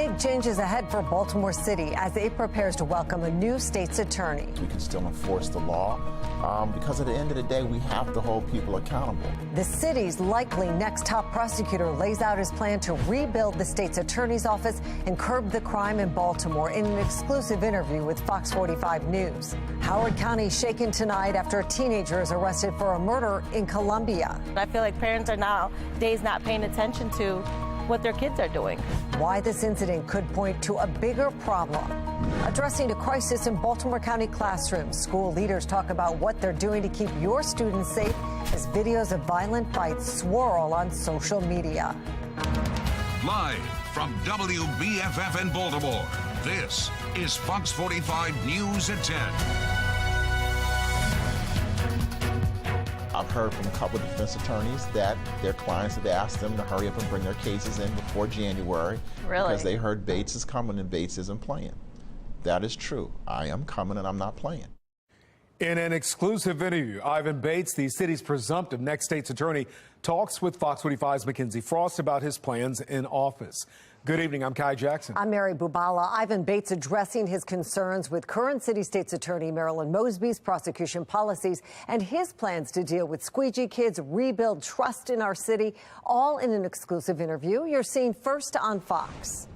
Big changes ahead for Baltimore City as it prepares to welcome a new state's attorney. We can still enforce the law because at the end of the day, we have to hold people accountable. The city's likely next top prosecutor lays out his plan to rebuild the state's attorney's office and curb the crime in Baltimore in an exclusive interview with FOX45 News. Howard County shaken tonight after a teenager is arrested for a murder in Columbia. I feel like parents are nowadays not paying attention to what their kids are doing. Why this incident could point to a bigger problem. Addressing a crisis in Baltimore County classrooms, school leaders talk about what they're doing to keep your students safe as videos of violent fights swirl on social media. Live from WBFF in Baltimore, this is Fox 45 News at 10. I've heard from a couple of defense attorneys that their clients have asked them to hurry up and bring their cases in before January. Really? Because they heard Bates is coming and Bates isn't playing. That is true. I am coming and I'm not playing. In an exclusive interview, Ivan Bates, the city's presumptive next state's attorney, talks with Fox 45's Mackenzie Frost about his plans in office. Good evening. I'm Kai Jackson. I'm Mary Bubala. Ivan Bates addressing his concerns with current city state's attorney Marilyn Mosby's prosecution policies and his plans to deal with squeegee kids, rebuild trust in our city, all in an exclusive interview you're seeing first on Fox.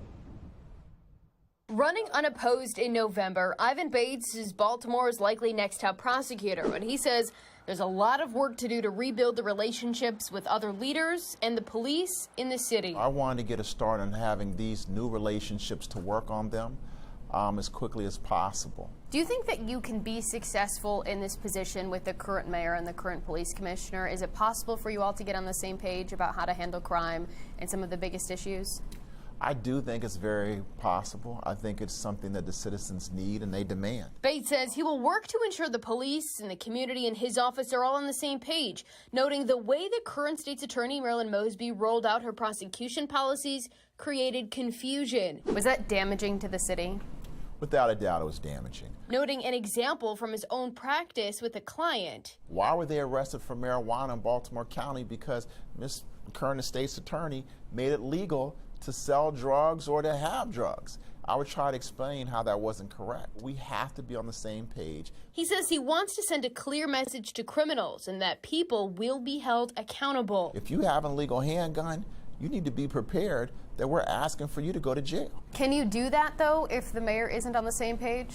Running unopposed in November, Ivan Bates is Baltimore's likely next top prosecutor, and he says there's a lot of work to do to rebuild the relationships with other leaders and the police in the city. I wanted to get a start on having these new relationships to work on them as quickly as possible. Do you think that you can be successful in this position with the current mayor and the current police commissioner? Is it possible for you all to get on the same page about how to handle crime and some of the biggest issues? I do think it's very possible. I think it's something that the citizens need and they demand. Bates says he will work to ensure the police and the community in his office are all on the same page, noting the way the current state's attorney, Marilyn Mosby, rolled out her prosecution policies created confusion. Was that damaging to the city? Without a doubt, it was damaging. Noting an example from his own practice with a client. Why were they arrested for marijuana in Baltimore County? Because Ms. current state's attorney made it legal to sell drugs or to have drugs. I would try to explain how that wasn't correct. We have to be on the same page. He says he wants to send a clear message to criminals and that people will be held accountable. If you have an illegal handgun, you need to be prepared that we're asking for you to go to jail. Can you do that, though, if the mayor isn't on the same page?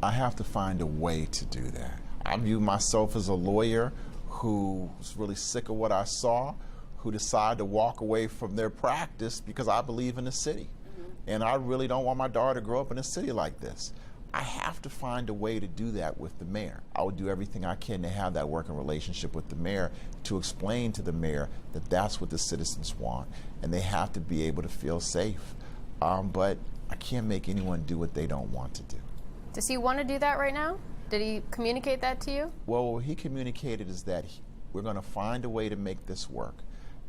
I have to find a way to do that. I view myself as a lawyer who's really sick of what I saw, who decided to walk away from their practice because I believe in the city. And I really don't want my daughter to grow up in a city like this. I have to find a way to do that with the mayor. I would do everything I can to have that working relationship with the mayor, to explain to the mayor that that's what the citizens want, and they have to be able to feel safe. But I can't make anyone do what they don't want to do. Does he want to do that right now? Did he communicate that to you? Well, what he communicated is that we're going to find a way to make this work,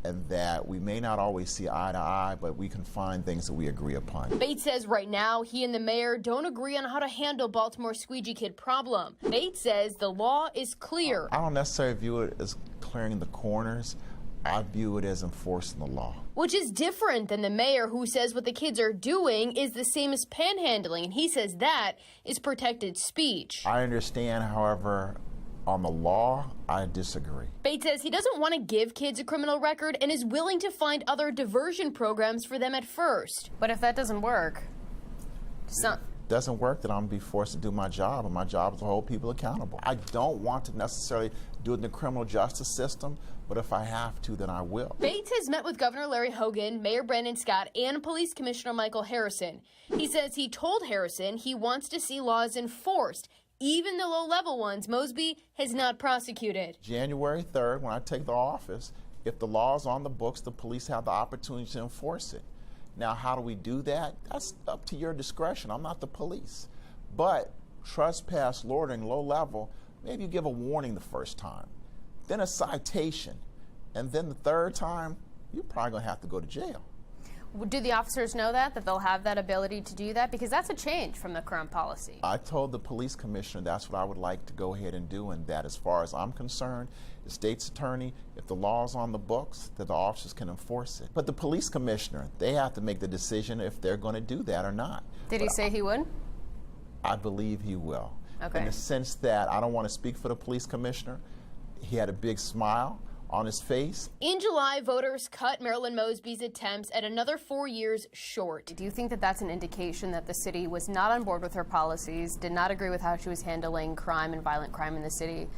and that we may not always see eye to eye, but we can find things that we agree upon. Bates says right now he and the mayor don't agree on how to handle Baltimore's squeegee kid problem. Bates says the law is clear. I don't necessarily view it as clearing the corners. I view it as enforcing the law. Which is different than the mayor, who says what the kids are doing is the same as panhandling, and he says that is protected speech. I understand, however, on the law, I disagree. Bates says he doesn't want to give kids a criminal record and is willing to find other diversion programs for them at first. But if that doesn't work, doesn't work, then I'm going to be forced to do my job, and my job is to hold people accountable. I don't want to necessarily do it in the criminal justice system, but if I have to, then I will. Bates has met with Governor Larry Hogan, Mayor Brandon Scott, and Police Commissioner Michael Harrison. He says he told Harrison he wants to see laws enforced, even the low-level ones Mosby has not prosecuted. January 3rd, when I take the office, if the law is on the books, the police have the opportunity to enforce it. Now, how do we do that? That's up to your discretion. I'm not the police. But trespass, loitering, low level, maybe you give a warning the first time, then a citation, and then the third time, you're probably going to have to go to jail. Do the officers know that they'll have that ability to do that? Because that's a change from the current policy. I told the police commissioner that's what I would like to go ahead and do, and that as far as I'm concerned, the state's attorney, if the law's on the books, that the officers can enforce it. But the police commissioner, they have to make the decision if they're going to do that or not. Did he say he would? I believe he will. Okay. In the sense that I don't want to speak for the police commissioner. He had a big smile on his face. In July, voters cut Marilyn Mosby's attempts at another 4 years short. Do you think that that's an indication that the city was not on board with her policies, did not agree with how she was handling crime and violent crime in the city,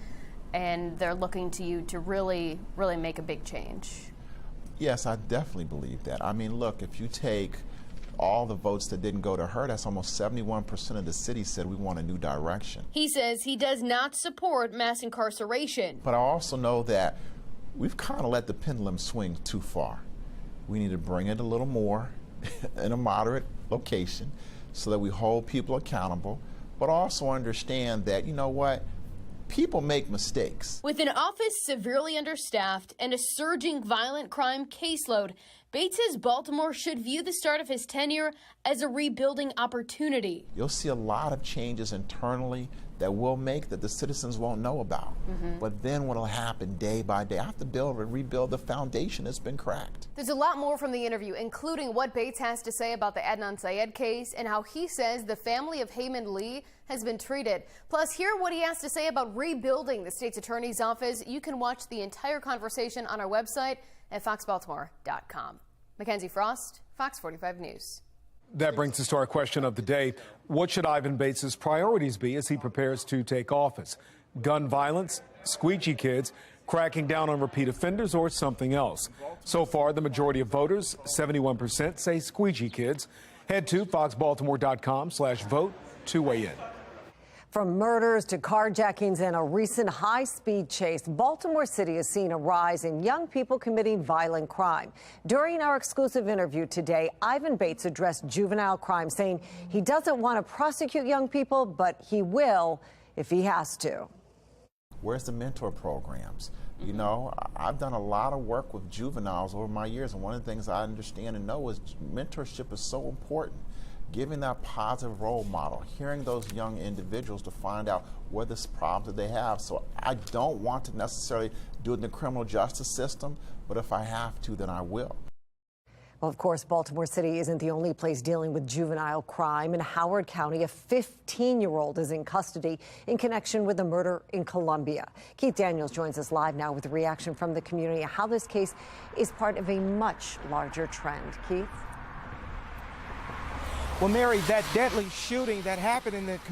and they're looking to you to really make a big change? Yes, I definitely believe that. I mean, look, if you take all the votes that didn't go to her, that's almost 71% of the city said we want a new direction. He says he does not support mass incarceration. But I also know that we've kind of let the pendulum swing too far. We need to bring it a little more in a moderate location so that we hold people accountable, but also understand that, you know what, people make mistakes. With an office severely understaffed and a surging violent crime caseload, Bates says Baltimore should view the start of his tenure as a rebuilding opportunity. You'll see a lot of changes internally that we'll make that the citizens won't know about. But then what'll happen day by day, I have to build and rebuild the foundation that's been cracked. There's a lot more from the interview, including what Bates has to say about the Adnan Syed case and how he says the family of Heyman Lee has been treated. Plus, hear what he has to say about rebuilding the state's attorney's office. You can watch the entire conversation on our website at foxbaltimore.com. Mackenzie Frost, Fox 45 News. That brings us to our question of the day. What should Ivan Bates' priorities be as he prepares to take office? Gun violence, squeegee kids, cracking down on repeat offenders, or something else? So far, the majority of voters, 71%, say squeegee kids. Head to foxbaltimore.com/vote to weigh in. From murders to carjackings and a recent high-speed chase, Baltimore City has seen a rise in young people committing violent crime. During our exclusive interview today, Ivan Bates addressed juvenile crime, saying he doesn't want to prosecute young people, but he will if he has to. Where's the mentor programs? You know, I've done a lot of work with juveniles over my years, and one of the things I understand and know is mentorship is so important. Giving that positive role model, hearing those young individuals to find out what the problems that they have. So I don't want to necessarily do it in the criminal justice system, but if I have to, then I will. Well, of course, Baltimore City isn't the only place dealing with juvenile crime. In Howard County, a 15-year-old is in custody in connection with a murder in Columbia. Keith Daniels joins us live now with a reaction from the community, how this case is part of a much larger trend. Keith? Well, Mary, that deadly shooting that happened in that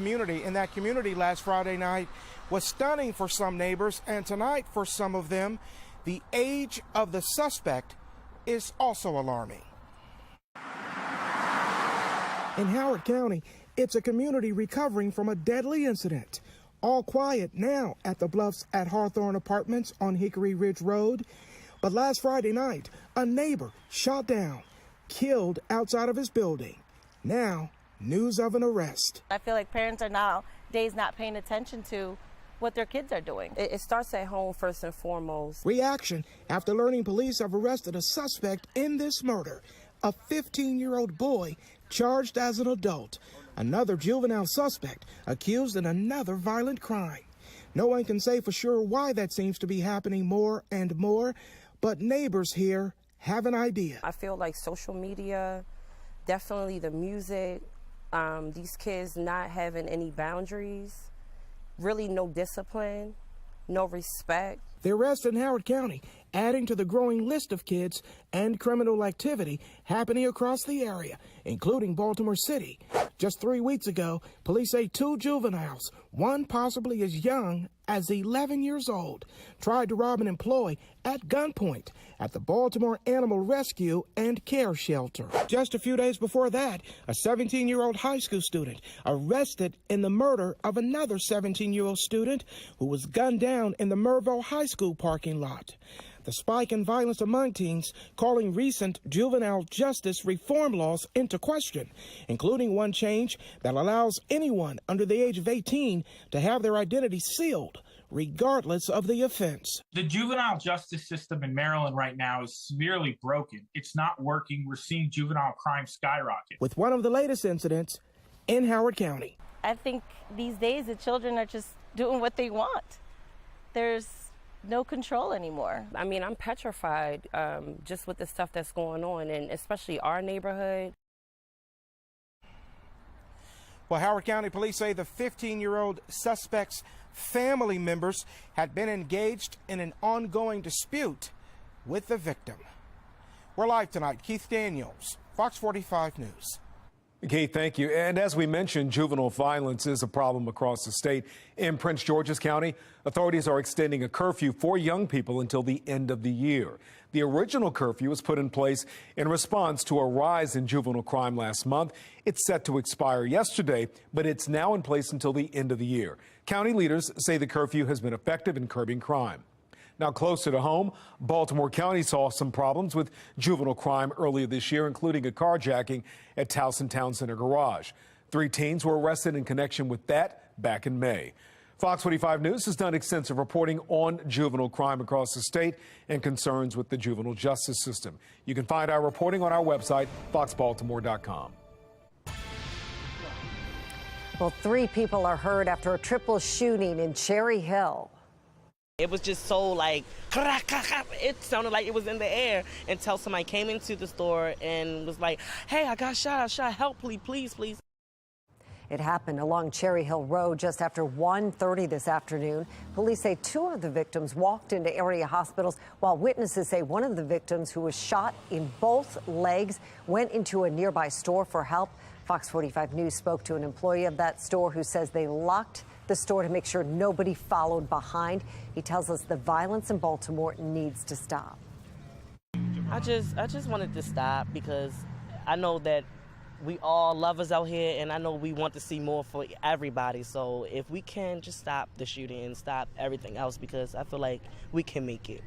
community last Friday night was stunning for some neighbors, and tonight for some of them, the age of the suspect is also alarming. In Howard County, it's a community recovering from a deadly incident. All quiet now at the Bluffs at Hawthorne Apartments on Hickory Ridge Road. But last Friday night, a neighbor shot down, killed outside of his building. Now, news of an arrest. I feel like parents are nowadays not paying attention to what their kids are doing. It starts at home first and foremost. Reaction after learning police have arrested a suspect in this murder, a 15-year-old boy charged as an adult, another juvenile suspect accused in another violent crime. No one can say for sure why that seems to be happening more and more, but neighbors here have an idea. I feel like social media, definitely the music, these kids not having any boundaries, really no discipline, no respect. The arrest in Howard County adding to the growing list of kids and criminal activity happening across the area, including Baltimore City. Just 3 weeks ago, police say 2 juveniles, one possibly as young as 11 years old, tried to rob an employee at gunpoint at the Baltimore Animal Rescue and Care Shelter. Just a few days before that, a 17-year-old high school student arrested in the murder of another 17-year-old student who was gunned down in the Merville High School parking lot. The spike in violence among teens calling recent juvenile justice reform laws into question, including one change that allows anyone under the age of 18 to have their identity sealed regardless of the offense. The juvenile justice system in Maryland right now is severely broken. It's not working. We're seeing juvenile crime skyrocket. With one of the latest incidents in Howard County. I think these days the children are just doing what they want. There's no control anymore. I mean, I'm petrified just with the stuff that's going on, and especially our neighborhood. Well, Howard County police say the 15-year-old suspect's family members had been engaged in an ongoing dispute with the victim. We're live tonight. Keith Daniels, Fox 45 News. Keith, thank you. And as we mentioned, juvenile violence is a problem across the state. In Prince George's County, authorities are extending a curfew for young people until the end of the year. The original curfew was put in place in response to a rise in juvenile crime last month. It's set to expire yesterday, but it's now in place until the end of the year. County leaders say the curfew has been effective in curbing crime. Now, closer to home, Baltimore County saw some problems with juvenile crime earlier this year, including a carjacking at Towson Town Center Garage. 3 teens were arrested in connection with that back in May. Fox 45 News has done extensive reporting on juvenile crime across the state and concerns with the juvenile justice system. You can find our reporting on our website, foxbaltimore.com. Well, 3 people are hurt after a triple shooting in Cherry Hill. It was just so like, it sounded like it was in the air until somebody came into the store and was like, hey, I got shot, help, please. It happened along Cherry Hill Road just after 1:30 this afternoon. Police say 2 of the victims walked into area hospitals, while witnesses say one of the victims, who was shot in both legs, went into a nearby store for help. Fox 45 News spoke to an employee of that store who says they locked the store to make sure nobody followed behind. He tells us the violence in Baltimore needs to stop. I just wanted to stop because I know that we all lovers out here, and I know we want to see more for everybody. So if we can just stop the shooting and stop everything else, because I feel like we can make it.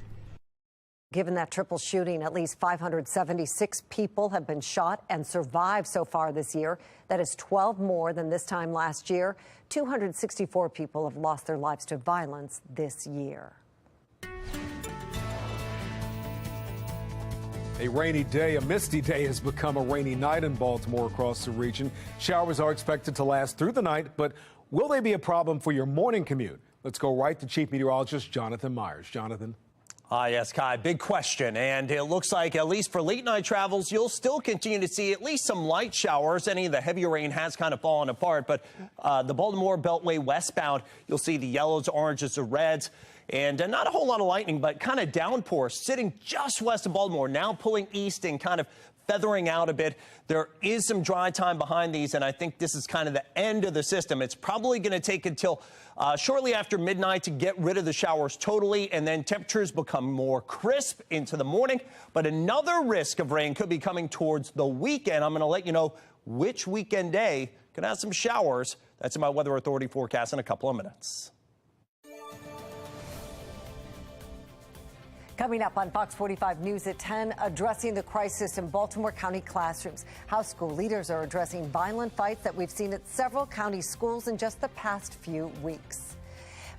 Given that triple shooting, at least 576 people have been shot and survived so far this year. That is 12 more than this time last year. 264 people have lost their lives to violence this year. A rainy day, a misty day has become a rainy night in Baltimore across the region. Showers are expected to last through the night, but will they be a problem for your morning commute? Let's go right to Chief Meteorologist Jonathan Myers. Jonathan. Yes, Kai, big question. And it looks like, at least for late night travels, you'll still continue to see at least some light showers. Any of the heavier rain has kind of fallen apart. But the Baltimore Beltway westbound, you'll see the yellows, oranges, the reds. And not a whole lot of lightning, but kind of downpours sitting just west of Baltimore, now pulling east and kind of feathering out a bit. There is some dry time behind these, and I think this is kind of the end of the system. It's probably going to take until shortly after midnight to get rid of the showers totally, and then temperatures become more crisp into the morning. But another risk of rain could be coming towards the weekend. I'm going to let you know which weekend day could have some showers. That's in my Weather Authority forecast in a couple of minutes. Coming up on Fox 45 News at 10, addressing the crisis in Baltimore County classrooms. How school leaders are addressing violent fights that we've seen at several county schools in just the past few weeks.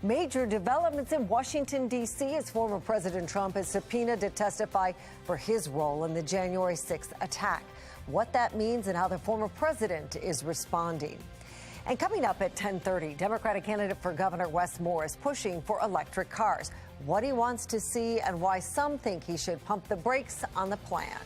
Major developments in Washington, D.C. as former President Trump is subpoenaed to testify for his role in the January 6th attack. What that means and how the former president is responding. And coming up at 10:30, Democratic candidate for governor Wes Moore is pushing for electric cars. What he wants to see and why some think he should pump the brakes on the plan.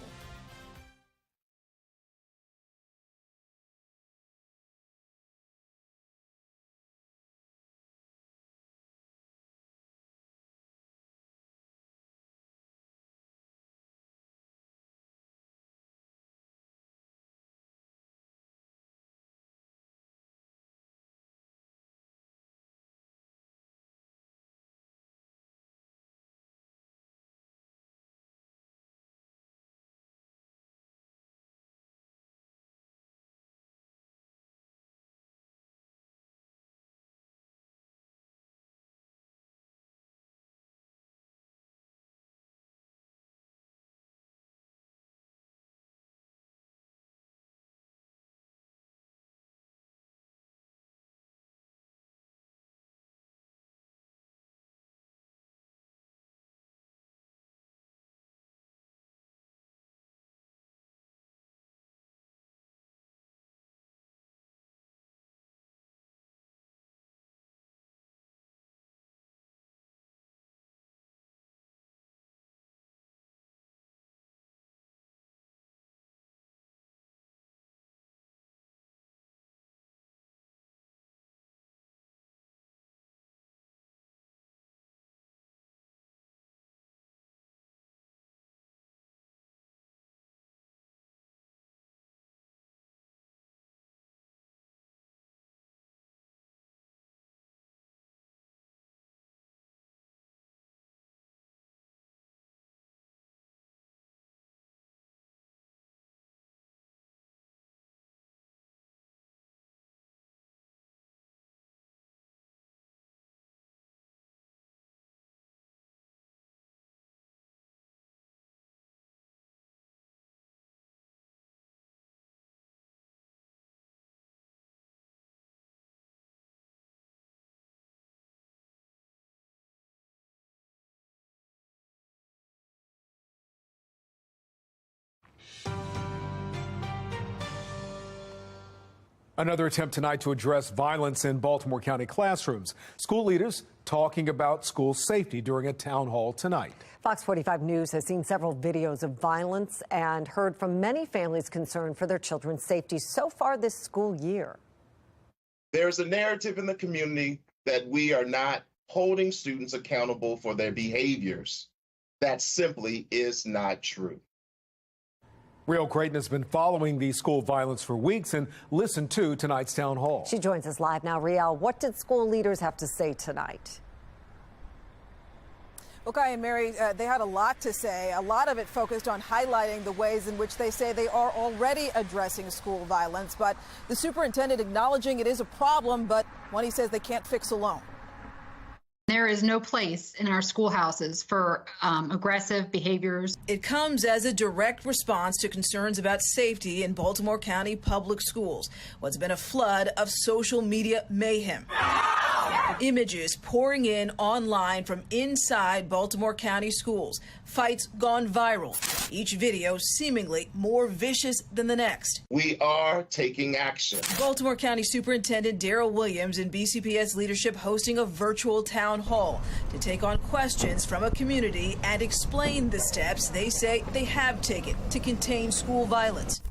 Another attempt tonight to address violence in Baltimore County classrooms. School leaders talking about school safety during a town hall tonight. Fox 45 News has seen several videos of violence and heard from many families concerned for their children's safety so far this school year. There's a narrative in the community that we are not holding students accountable for their behaviors. That simply is not true. Riel Creighton has been following the school violence for weeks and listened to tonight's town hall. She joins us live now. Riel, what did school leaders have to say tonight? Well, Guy and Mary, they had a lot to say. A lot of it focused on highlighting the ways in which they say they are already addressing school violence. But the superintendent acknowledging it is a problem, but one he says they can't fix alone. There is no place in our schoolhouses for aggressive behaviors. It comes as a direct response to concerns about safety in Baltimore County public schools. What's been a flood of social media mayhem. Images pouring in online from inside Baltimore County schools. Fights gone viral. Each video seemingly more vicious than the next. We are taking action. Baltimore County Superintendent Darrell Williams and BCPS leadership hosting a virtual town hall to take on questions from a community and explain the steps they say they have taken to contain school violence.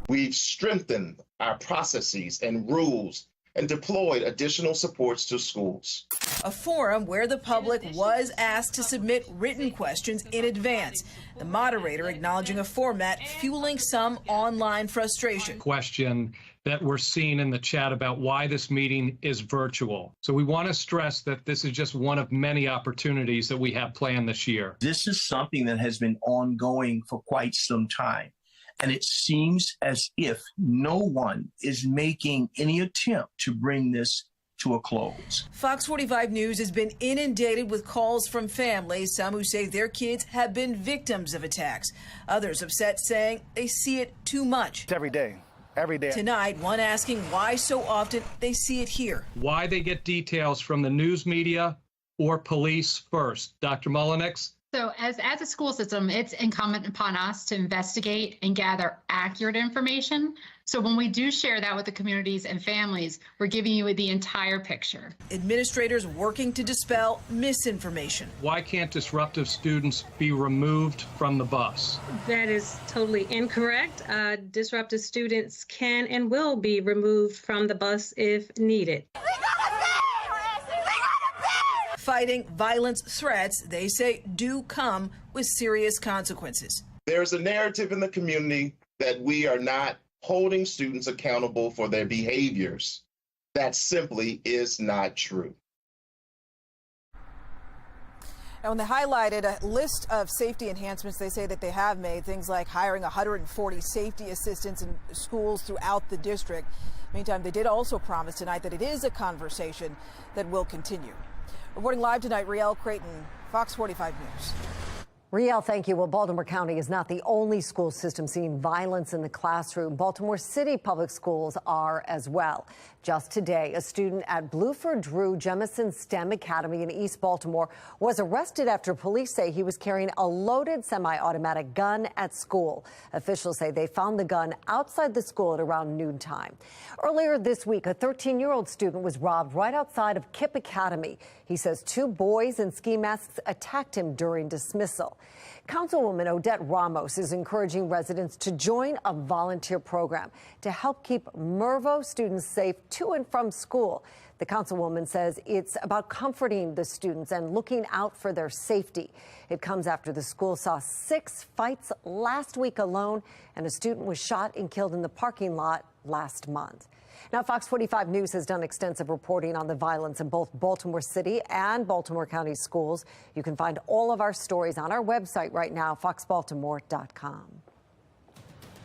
We've strengthened our processes and rules and deployed additional supports to schools. A forum where the public was asked to submit written questions in advance. The moderator acknowledging a format fueling some online frustration. Question that we're seeing in the chat about why this meeting is virtual. So we want to stress that this is just one of many opportunities that we have planned this year. This is something that has been ongoing for quite some time. And it seems as if no one is making any attempt to bring this to a close. Fox 45 News has been inundated with calls from families, some who say their kids have been victims of attacks. Others upset saying they see it too much. It's every day. Every day. Tonight, one asking why so often they see it here. Why they get details from the news media or police first. Dr. Mullenix? So as a school system, it's incumbent upon us to investigate and gather accurate information. So when we do share that with the communities and families, we're giving you the entire picture. Administrators working to dispel misinformation. Why can't disruptive students be removed from the bus? That is totally incorrect. Disruptive students can and will be removed from the bus if needed. Fighting violence threats, they say, do come with serious consequences. There's a narrative in the community that we are not holding students accountable for their behaviors. That simply is not true. And when they highlighted a list of safety enhancements they say that they have made, things like hiring 140 safety assistants in schools throughout the district. Meantime, they did also promise tonight that it is a conversation that will continue. Reporting live tonight, Riel Creighton, Fox 45 News. Riel, thank you. Well, Baltimore County is not the only school system seeing violence in the classroom. Baltimore City public schools are as well. Just today, a student at Bluford Drew Jemison STEM Academy in East Baltimore was arrested after police say he was carrying a loaded semi-automatic gun at school. Officials say they found the gun outside the school at around noontime. Earlier this week, a 13-year-old student was robbed right outside of Kipp Academy. He says 2 boys in ski masks attacked him during dismissal. Councilwoman Odette Ramos is encouraging residents to join a volunteer program to help keep Mervo students safe to and from school. The councilwoman says it's about comforting the students and looking out for their safety. It comes after the school saw 6 fights last week alone, and a student was shot and killed in the parking lot last month. Now, Fox 45 News has done extensive reporting on the violence in both Baltimore City and Baltimore County schools. You can find all of our stories on our website right now, foxbaltimore.com.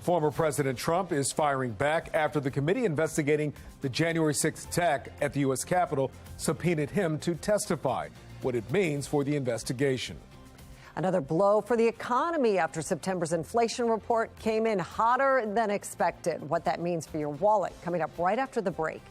Former President Trump is firing back after the committee investigating the January 6th attack at the U.S. Capitol subpoenaed him to testify, what it means for the investigation. Another blow for the economy after September's inflation report came in hotter than expected. What that means for your wallet coming up right after the break.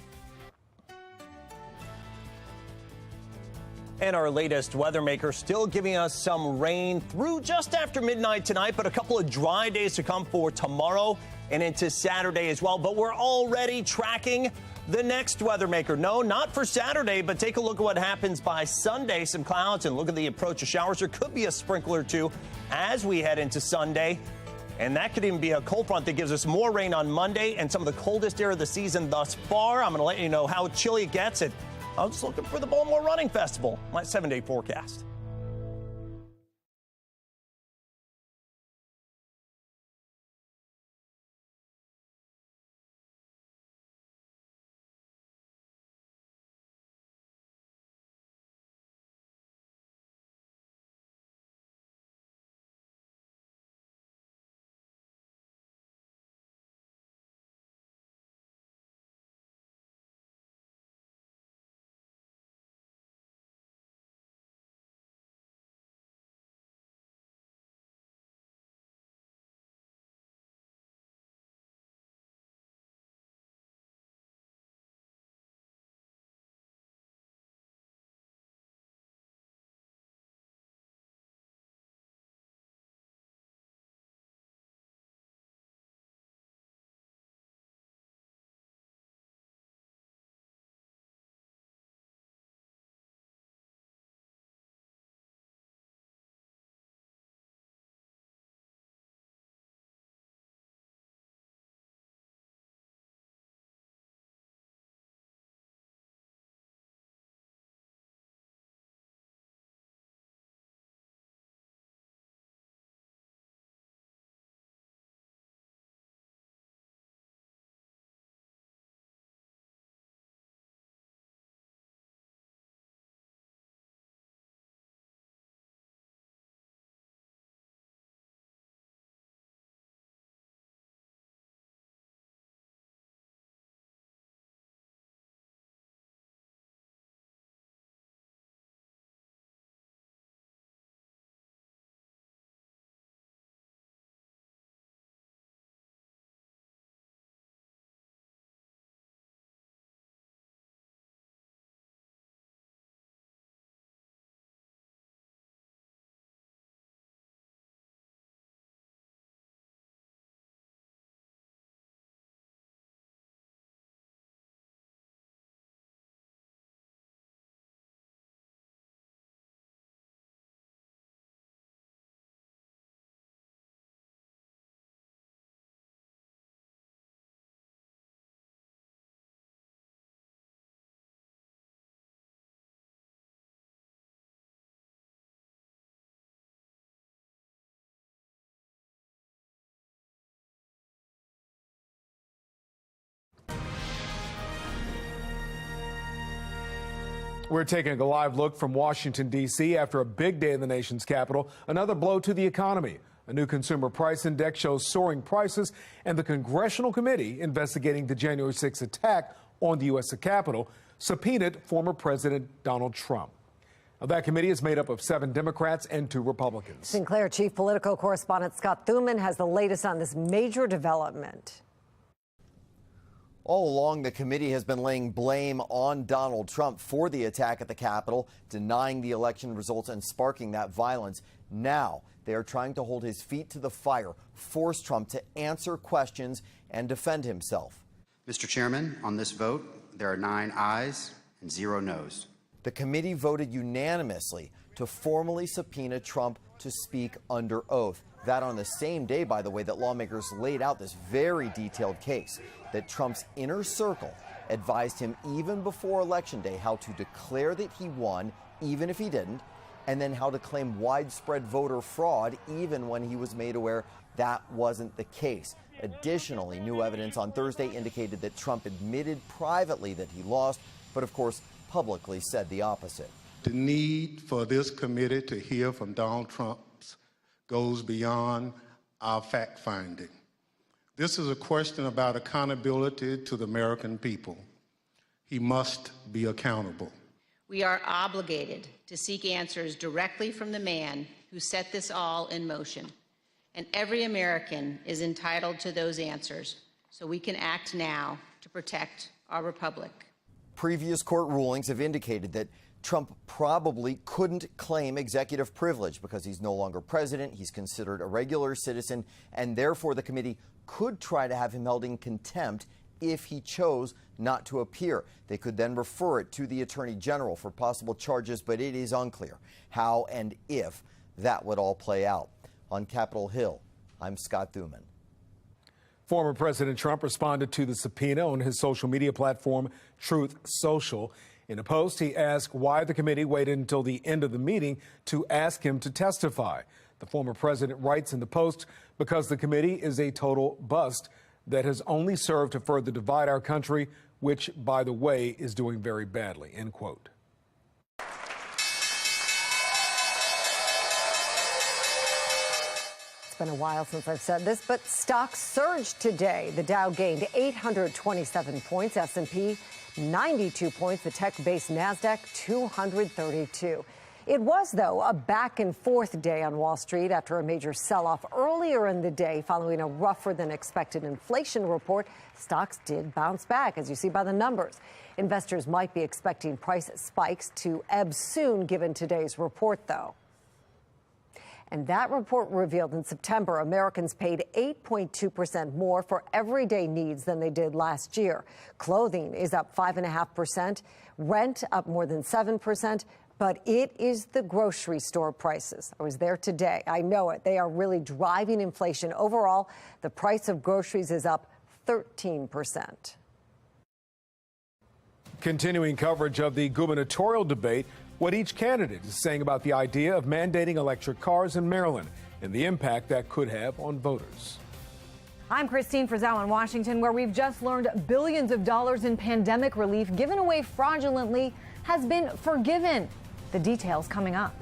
And our latest weather maker still giving us some rain through just after midnight tonight, but a couple of dry days to come for tomorrow and into Saturday as well. But we're already tracking the next weather maker. No, not for Saturday, but take a look at what happens by Sunday. Some clouds and look at the approach of showers. There could be a sprinkler or two as we head into Sunday. And that could even be a cold front that gives us more rain on Monday and some of the coldest air of the season thus far. I'm going to let you know how chilly it gets. I'm just looking for the Baltimore Running Festival. My 7-day forecast. We're taking a live look from Washington, D.C. after a big day in the nation's capital. Another blow to the economy. A new consumer price index shows soaring prices, and the congressional committee investigating the January 6th attack on the U.S. Capitol subpoenaed former President Donald Trump. Now, that committee is made up of 7 Democrats and 2 Republicans. Sinclair chief political correspondent Scott Thuman has the latest on this major development. All along, the committee has been laying blame on Donald Trump for the attack at the Capitol, denying the election results and sparking that violence. Now, they are trying to hold his feet to the fire, force Trump to answer questions and defend himself. Mr. Chairman, on this vote, there are 9 ayes and 0 noes. The committee voted unanimously to formally subpoena Trump to speak under oath. That on the same day, by the way, that lawmakers laid out this very detailed case that Trump's inner circle advised him even before Election Day how to declare that he won, even if he didn't, and then how to claim widespread voter fraud, even when he was made aware that wasn't the case. Additionally, new evidence on Thursday indicated that Trump admitted privately that he lost, but of course publicly said the opposite. The need for this committee to hear from Donald Trump goes beyond our fact-finding. This is a question about accountability to the American people. He must be accountable. We are obligated to seek answers directly from the man who set this all in motion. And every American is entitled to those answers, so we can act now to protect our republic. Previous court rulings have indicated that Trump probably couldn't claim executive privilege because he's no longer president. He's considered a regular citizen, and therefore the committee could try to have him held in contempt if he chose not to appear. They could then refer it to the Attorney General for possible charges, but it is unclear how and if that would all play out. On Capitol Hill, I'm Scott Thuman. Former President Trump responded to the subpoena on his social media platform, Truth Social. In a post, he asked why the committee waited until the end of the meeting to ask him to testify. The former president writes in the post, because the committee is a total bust that has only served to further divide our country, which, by the way, is doing very badly, end quote. It's been a while since I've said this, but stocks surged today. The Dow gained 827 points, S&P 92 points, the tech-based NASDAQ 232. It was, though, a back-and-forth day on Wall Street after a major sell-off earlier in the day following a rougher-than-expected inflation report. Stocks did bounce back, as you see by the numbers. Investors might be expecting price spikes to ebb soon, given today's report, though. And that report revealed in September, Americans paid 8.2% more for everyday needs than they did last year. Clothing is up 5.5%, rent up more than 7%, but it is the grocery store prices. I was there today. I know it. They are really driving inflation. Overall, the price of groceries is up 13%. Continuing coverage of the gubernatorial debate, what each candidate is saying about the idea of mandating electric cars in Maryland and the impact that could have on voters. I'm Christine Frizzell in Washington, where we've just learned billions of dollars in pandemic relief given away fraudulently has been forgiven. The details coming up.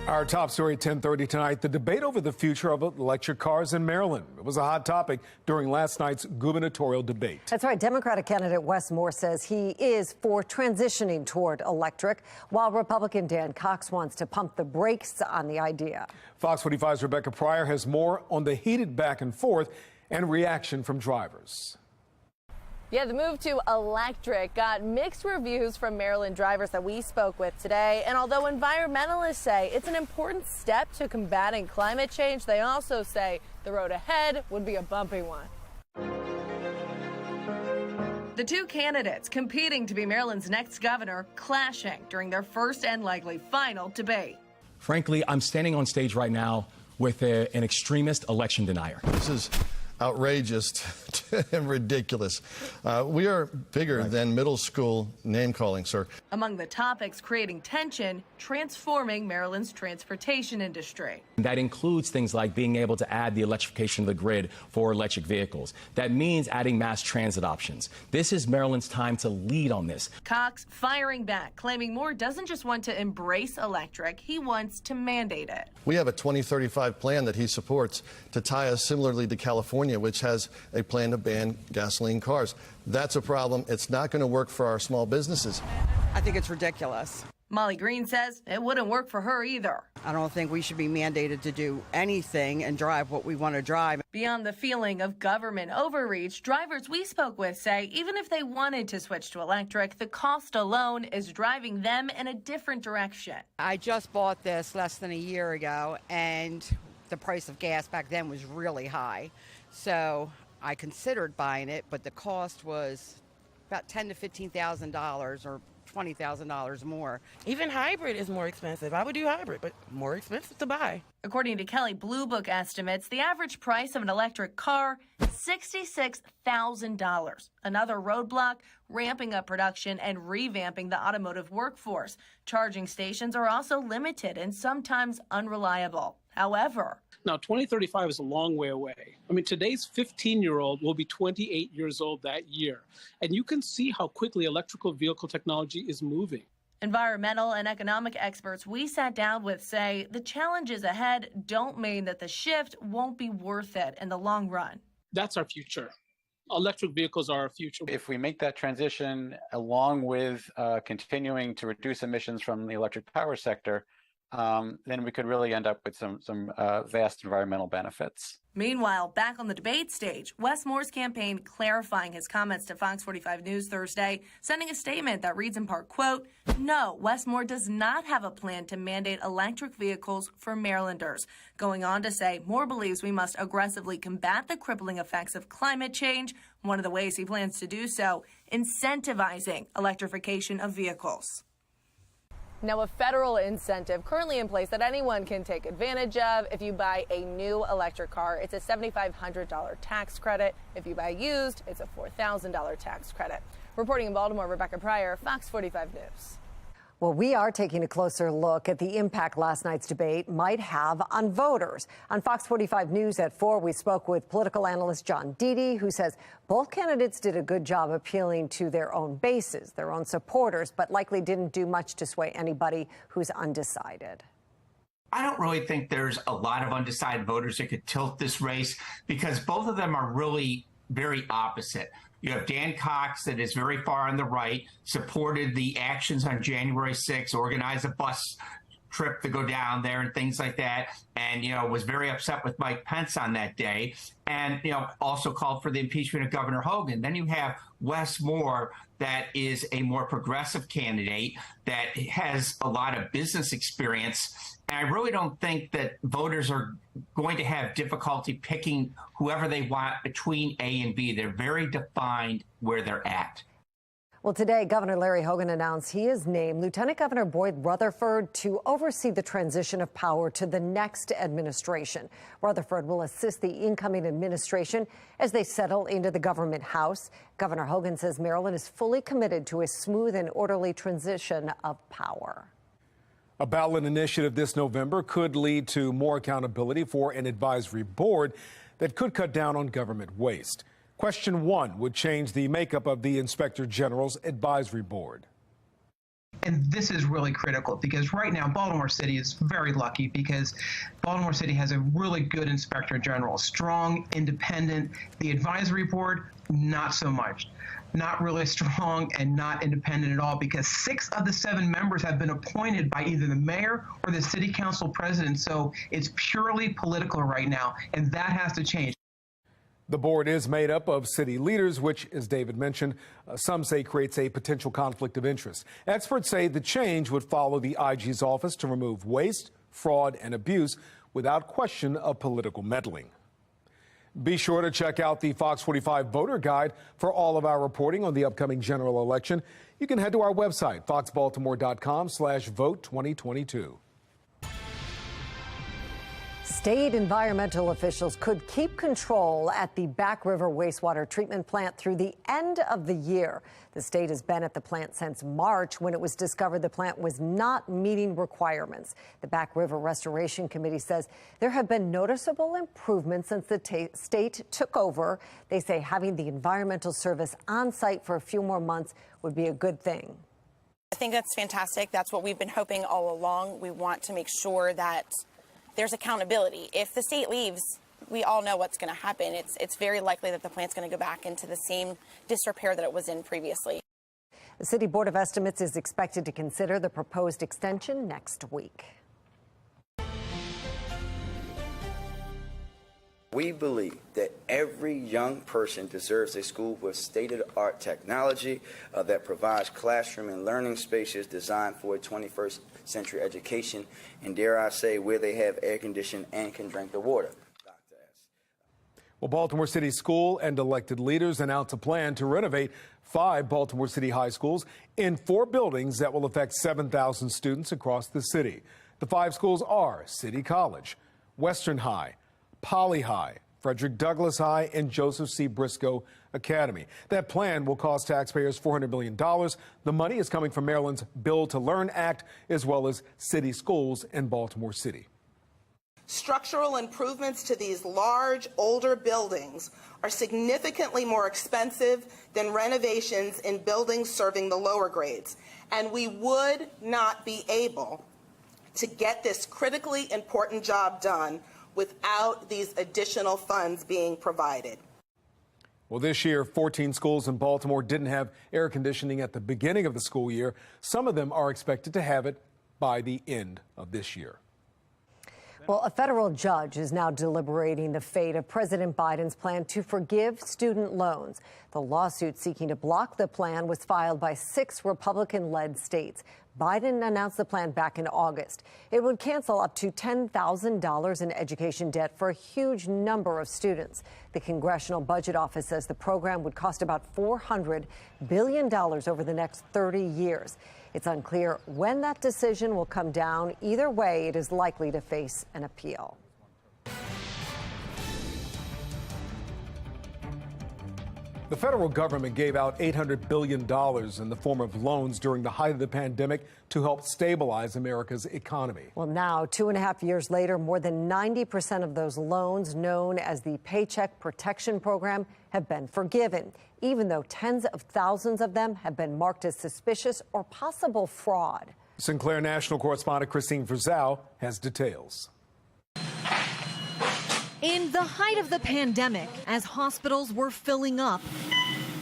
Our top story at 10:30 tonight, the debate over the future of electric cars in Maryland. It was a hot topic during last night's gubernatorial debate. That's right. Democratic candidate Wes Moore says he is for transitioning toward electric, while Republican Dan Cox wants to pump the brakes on the idea. Fox 45's Rebecca Pryor has more on the heated back and forth And reaction from drivers. Yeah, the move to electric got mixed reviews from Maryland drivers that we spoke with today. And although environmentalists say it's an important step to combating climate change, they also say the road ahead would be a bumpy one. The two candidates competing to be Maryland's next governor clashing during their first and likely final debate. Frankly, I'm standing on stage right now with an extremist election denier. This is outrageous and ridiculous. We are bigger than middle school name calling, sir. Among the topics creating tension, transforming Maryland's transportation industry. That includes things like being able to add the electrification of the grid for electric vehicles. That means adding mass transit options. This is Maryland's time to lead on this. Cox firing back, claiming Moore doesn't just want to embrace electric, he wants to mandate it. We have a 2035 plan that he supports to tie us similarly to California, which has a plan to ban gasoline cars. That's a problem. It's not going to work for our small businesses. I think it's ridiculous. Molly Green says it wouldn't work for her either. I don't think we should be mandated to do anything and drive what we want to drive. Beyond the feeling of government overreach, drivers we spoke with say even if they wanted to switch to electric, the cost alone is driving them in a different direction. I just bought this less than a year ago, and the price of gas back then was really high. So I considered buying it, but the cost was about $10,000 to $15,000 or $20,000 more. Even hybrid is more expensive. I would do hybrid, but more expensive to buy. According to Kelley Blue Book estimates, the average price of an electric car, $66,000. Another roadblock, ramping up production and revamping the automotive workforce. Charging stations are also limited and sometimes unreliable. However, now, 2035 is a long way away. I mean, today's 15-year-old will be 28 years old that year. And you can see how quickly electrical vehicle technology is moving. Environmental and economic experts we sat down with say the challenges ahead don't mean that the shift won't be worth it in the long run. That's our future. Electric vehicles are our future. If we make that transition along with continuing to reduce emissions from the electric power sector, then we could really end up with some vast environmental benefits. Meanwhile, back on the debate stage, Wes Moore's campaign clarifying his comments to Fox 45 News Thursday, sending a statement that reads in part, quote, "No, Wes Moore does not have a plan to mandate electric vehicles for Marylanders." Going on to say Moore believes we must aggressively combat the crippling effects of climate change. One of the ways he plans to do so, incentivizing electrification of vehicles. Now, a federal incentive currently in place that anyone can take advantage of. If you buy a new electric car, it's a $7,500 tax credit. If you buy used, it's a $4,000 tax credit. Reporting in Baltimore, Rebecca Pryor, Fox 45 News. Well, we are taking a closer look at the impact last night's debate might have on voters. On Fox 45 News at 4, we spoke with political analyst John Deedy, who says both candidates did a good job appealing to their own bases, their own supporters, but likely didn't do much to sway anybody who's undecided. I don't really think there's a lot of undecided voters that could tilt this race because both of them are really very opposite. You have Dan Cox that is very far on the right, supported the actions on January 6th, organized a bus trip to go down there and things like that, and, was very upset with Mike Pence on that day, and, also called for the impeachment of Governor Hogan. Then you have Wes Moore that is a more progressive candidate that has a lot of business experience. And I really don't think that voters are going to have difficulty picking whoever they want between A and B. They're very defined where they're at. Well, today, Governor Larry Hogan announced he has named Lieutenant Governor Boyd Rutherford to oversee the transition of power to the next administration. Rutherford will assist the incoming administration as they settle into the government house. Governor Hogan says Maryland is fully committed to a smooth and orderly transition of power. A ballot initiative this November could lead to more accountability for an advisory board that could cut down on government waste. Question 1 would change the makeup of the Inspector General's advisory board. And this is really critical because right now Baltimore City is very lucky because Baltimore City has a really good Inspector General, strong, independent. The advisory board, not so much. Not really strong and not independent at all because 6 of the 7 members have been appointed by either the mayor or the city council president. So it's purely political right now, and that has to change. The board is made up of city leaders, which, as David mentioned, some say creates a potential conflict of interest. Experts say the change would follow the IG's office to remove waste, fraud, and abuse without question of political meddling. Be sure to check out the Fox 45 voter guide for all of our reporting on the upcoming general election. You can head to our website, foxbaltimore.com/vote2022. State environmental officials could keep control at the Back River Wastewater Treatment Plant through the end of the year. The state has been at the plant since March, when it was discovered the plant was not meeting requirements. The Back River Restoration Committee says there have been noticeable improvements since the state took over. They say having the Environmental Service on site for a few more months would be a good thing. I think that's fantastic. That's what we've been hoping all along. We want to make sure that there's accountability. If the state leaves, we all know what's going to happen. It's very likely that the plant's going to go back into the same disrepair that it was in previously. The City Board of Estimates is expected to consider the proposed extension next week. We believe that every young person deserves a school with state-of-the-art technology that provides classroom and learning spaces designed for a 21st century education, and dare I say, where they have air conditioning and can drink the water. Well, Baltimore City School and elected leaders announced a plan to renovate 5 Baltimore City high schools in 4 buildings that will affect 7,000 students across the city. The 5 schools are City College, Western High, Poly High, Frederick Douglass High, and Joseph C. Briscoe Academy. That plan will cost taxpayers $400 million. The money is coming from Maryland's Build to Learn Act, as well as city schools in Baltimore City. Structural improvements to these large, older buildings are significantly more expensive than renovations in buildings serving the lower grades, and we would not be able to get this critically important job done without these additional funds being provided. Well, this year, 14 schools in Baltimore didn't have air conditioning at the beginning of the school year. Some of them are expected to have it by the end of this year. Well, a federal judge is now deliberating the fate of President Biden's plan to forgive student loans. The lawsuit seeking to block the plan was filed by 6 Republican-led states. Biden announced the plan back in August. It would cancel up to $10,000 in education debt for a huge number of students. The Congressional Budget Office says the program would cost about $400 billion over the next 30 years. It's unclear when that decision will come down. Either way, it is likely to face an appeal. The federal government gave out $800 billion in the form of loans during the height of the pandemic to help stabilize America's economy. Well, now, 2.5 years later, more than 90% of those loans, known as the Paycheck Protection Program, have been forgiven, even though tens of thousands of them have been marked as suspicious or possible fraud. Sinclair National correspondent Christine Frizzell has details. In the height of the pandemic, as hospitals were filling up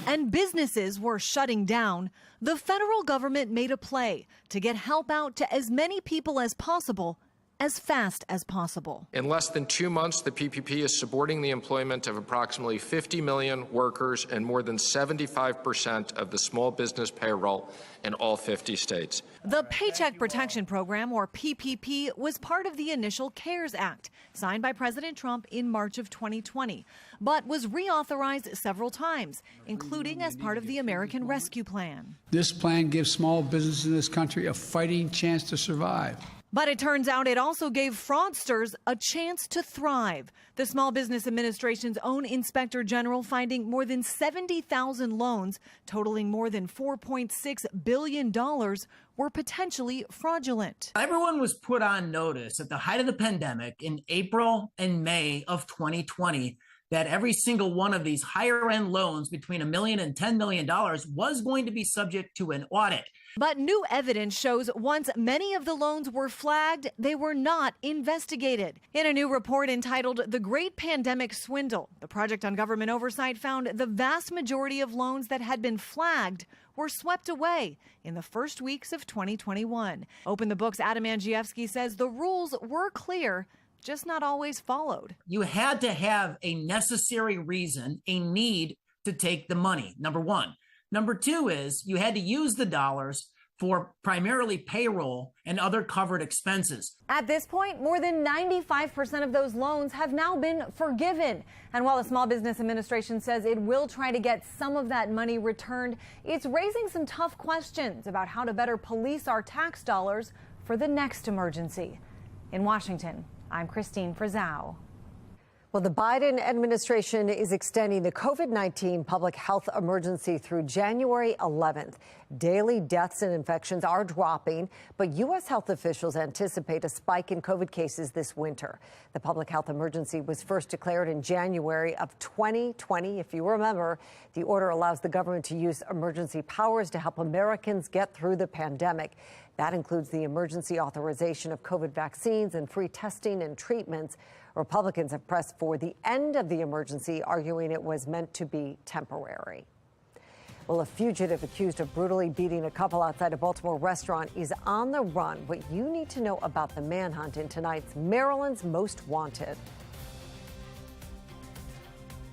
and businesses were shutting down, the federal government made a play to get help out to as many people as possible, as fast as possible. In less than 2 months, the PPP is supporting the employment of approximately 50 million workers and more than 75% of the small business payroll in all 50 states. The Paycheck Protection Program, or PPP, was part of the initial CARES Act, signed by President Trump in March of 2020, but was reauthorized several times, including as part of the American Rescue Plan. This plan gives small businesses in this country a fighting chance to survive. But it turns out it also gave fraudsters a chance to thrive. The Small Business Administration's own Inspector General finding more than 70,000 loans totaling more than $4.6 billion were potentially fraudulent. Everyone was put on notice at the height of the pandemic in April and May of 2020 that every single one of these higher end loans between $1 million and $10 million was going to be subject to an audit. But new evidence shows once many of the loans were flagged, they were not investigated. In a new report entitled The Great Pandemic Swindle, the Project on Government Oversight found the vast majority of loans that had been flagged were swept away in the first weeks of 2021. Open the Book's Adam Andrzejewski says the rules were clear, just not always followed. You had to have a necessary reason, a need to take the money, number one. Number two is you had to use the dollars for primarily payroll and other covered expenses. At this point, more than 95% of those loans have now been forgiven. And while the Small Business Administration says it will try to get some of that money returned, it's raising some tough questions about how to better police our tax dollars for the next emergency. In Washington, I'm Christine Frizzau. Well, the Biden administration is extending the COVID-19 public health emergency through January 11th. Daily deaths and infections are dropping, but U.S. health officials anticipate a spike in COVID cases this winter. The public health emergency was first declared in January of 2020. If you remember, the order allows the government to use emergency powers to help Americans get through the pandemic. That includes the emergency authorization of COVID vaccines and free testing and treatments. Republicans have pressed for the end of the emergency, arguing it was meant to be temporary. Well, a fugitive accused of brutally beating a couple outside a Baltimore restaurant is on the run. What you need to know about the manhunt in tonight's Maryland's Most Wanted.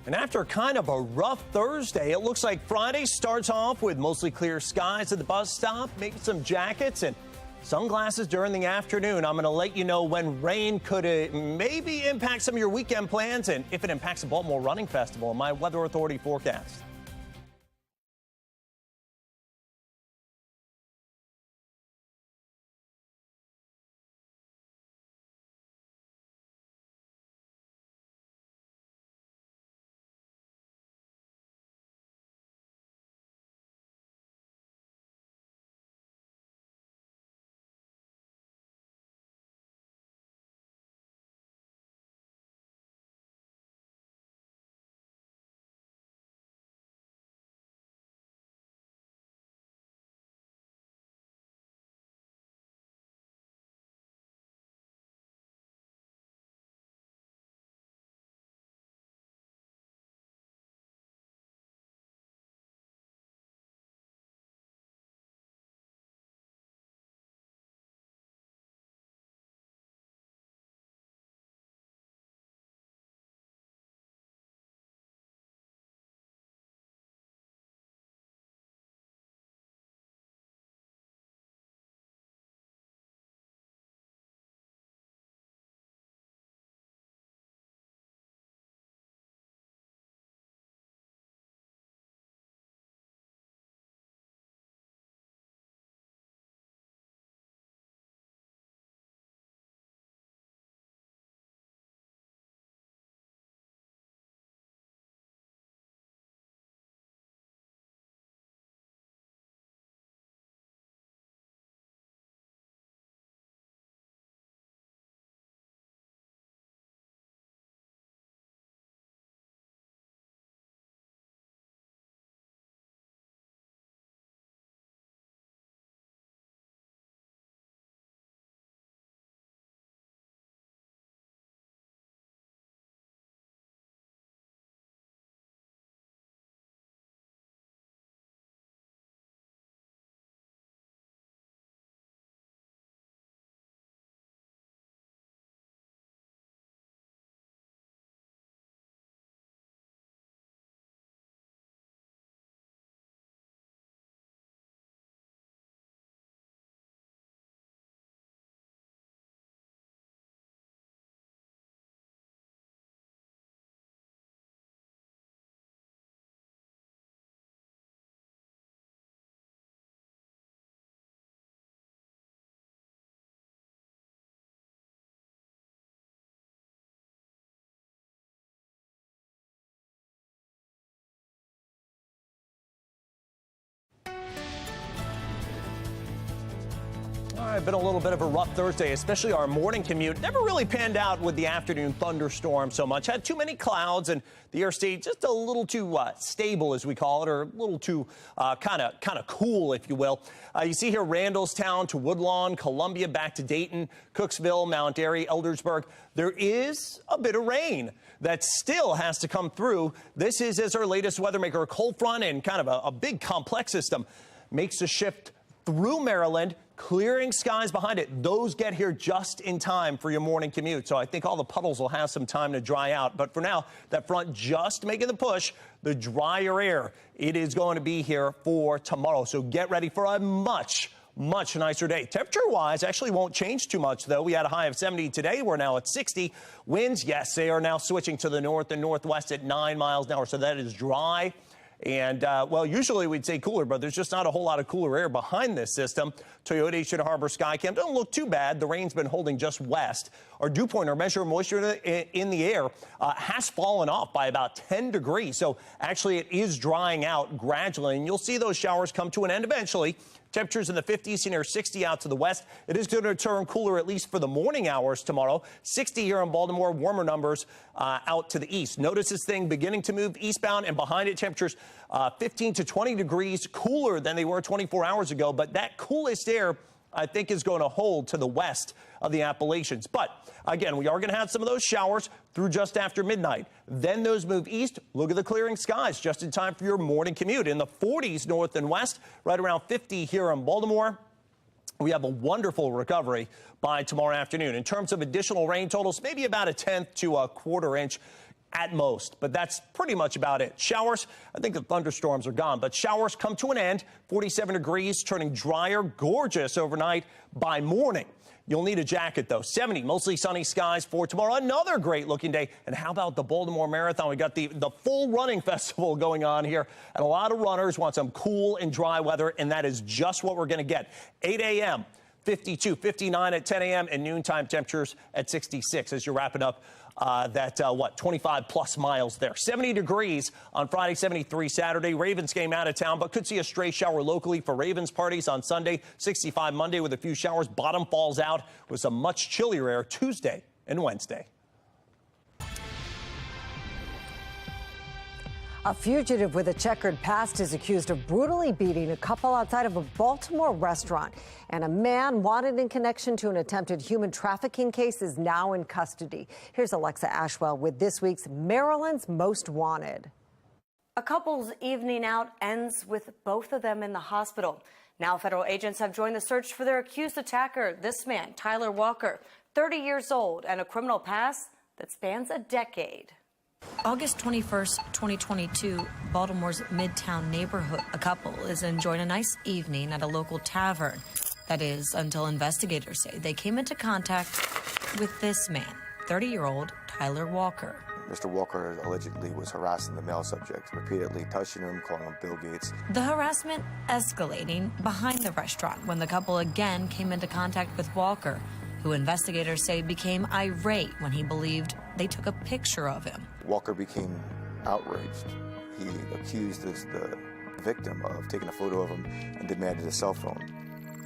And after kind of a rough Thursday, it looks like Friday starts off with mostly clear skies at the bus stop, maybe some jackets and sunglasses during the afternoon. I'm going to let you know when rain could maybe impact some of your weekend plans and if it impacts the Baltimore Running Festival in my Weather Authority forecast. All right, been a little bit of a rough Thursday, especially our morning commute. Never really panned out with the afternoon thunderstorm so much. Had too many clouds and the air stayed just a little too stable, as we call it, or a little too kind of cool, if you will. You see here Randallstown to Woodlawn, Columbia back to Dayton, Cooksville, Mount Airy, Eldersburg. There is a bit of rain that still has to come through. This is, as our latest weather maker, a cold front and kind of a big complex system makes a shift through Maryland clearing skies behind it. Those get here just in time for your morning commute. So I think all the puddles will have some time to dry out. But for now, that front just making the push, the drier air, it is going to be here for tomorrow. So get ready for a much nicer day. Temperature-wise, actually won't change too much, though. We had a high of 70 today. We're now at 60. Winds, yes, they are now switching to the north and northwest at 9 miles an hour. So that is dry. And, well, usually we'd say cooler, but there's just not a whole lot of cooler air behind this system. Toyota Eastern Harbor Skycam doesn't look too bad. The rain's been holding just west. Our dew point, our measure of moisture in the air, has fallen off by about 10 degrees. So actually it is drying out gradually, and you'll see those showers come to an end eventually. Temperatures in the 50s, near 60 out to the west. It is going to turn cooler, at least for the morning hours tomorrow. 60 here in Baltimore, warmer numbers out to the east. Notice this thing beginning to move eastbound, and behind it, temperatures 15 to 20 degrees cooler than they were 24 hours ago. But that coolest air, I think, is going to hold to the west of the Appalachians. But again, we are going to have some of those showers through just after midnight. Then those move east. Look at the clearing skies just in time for your morning commute. In the 40s north and west, right around 50 here in Baltimore. We have a wonderful recovery by tomorrow afternoon. In terms of additional rain totals, maybe about 1/10 to 1/4 inch at most, but that's pretty much about it. Showers, I think the thunderstorms are gone, but showers come to an end. 47 degrees, turning drier, gorgeous overnight by morning. You'll need a jacket, though. 70, mostly sunny skies for tomorrow. Another great looking day. And how about the Baltimore Marathon? We got the full running festival going on here. And a lot of runners want some cool and dry weather, and that is just what we're going to get. 8 a.m., 52, 59 at 10 a.m., and noontime temperatures at 66 as you're wrapping up 25 plus miles there. 70 degrees on Friday, 73 Saturday. Ravens game out of town, but could see a stray shower locally for Ravens parties on Sunday. 65 Monday with a few showers. Bottom falls out with some much chillier air Tuesday and Wednesday. A fugitive with a checkered past is accused of brutally beating a couple outside of a Baltimore restaurant. And a man wanted in connection to an attempted human trafficking case is now in custody. Here's Alexa Ashwell with this week's Maryland's Most Wanted. A couple's evening out ends with both of them in the hospital. Now federal agents have joined the search for their accused attacker, this man, Tyler Walker, 30 years old, and a criminal past that spans a decade. August 21st, 2022, Baltimore's Midtown neighborhood. A couple is enjoying a nice evening at a local tavern. That is, until investigators say they came into contact with this man, 30-year-old Tyler Walker. Mr. Walker allegedly was harassing the male subject, repeatedly touching him, calling him Bill Gates. The harassment escalating behind the restaurant when the couple again came into contact with Walker, who investigators say became irate when he believed they took a picture of him. Walker became outraged. He accused the victim of taking a photo of him and demanded his cell phone.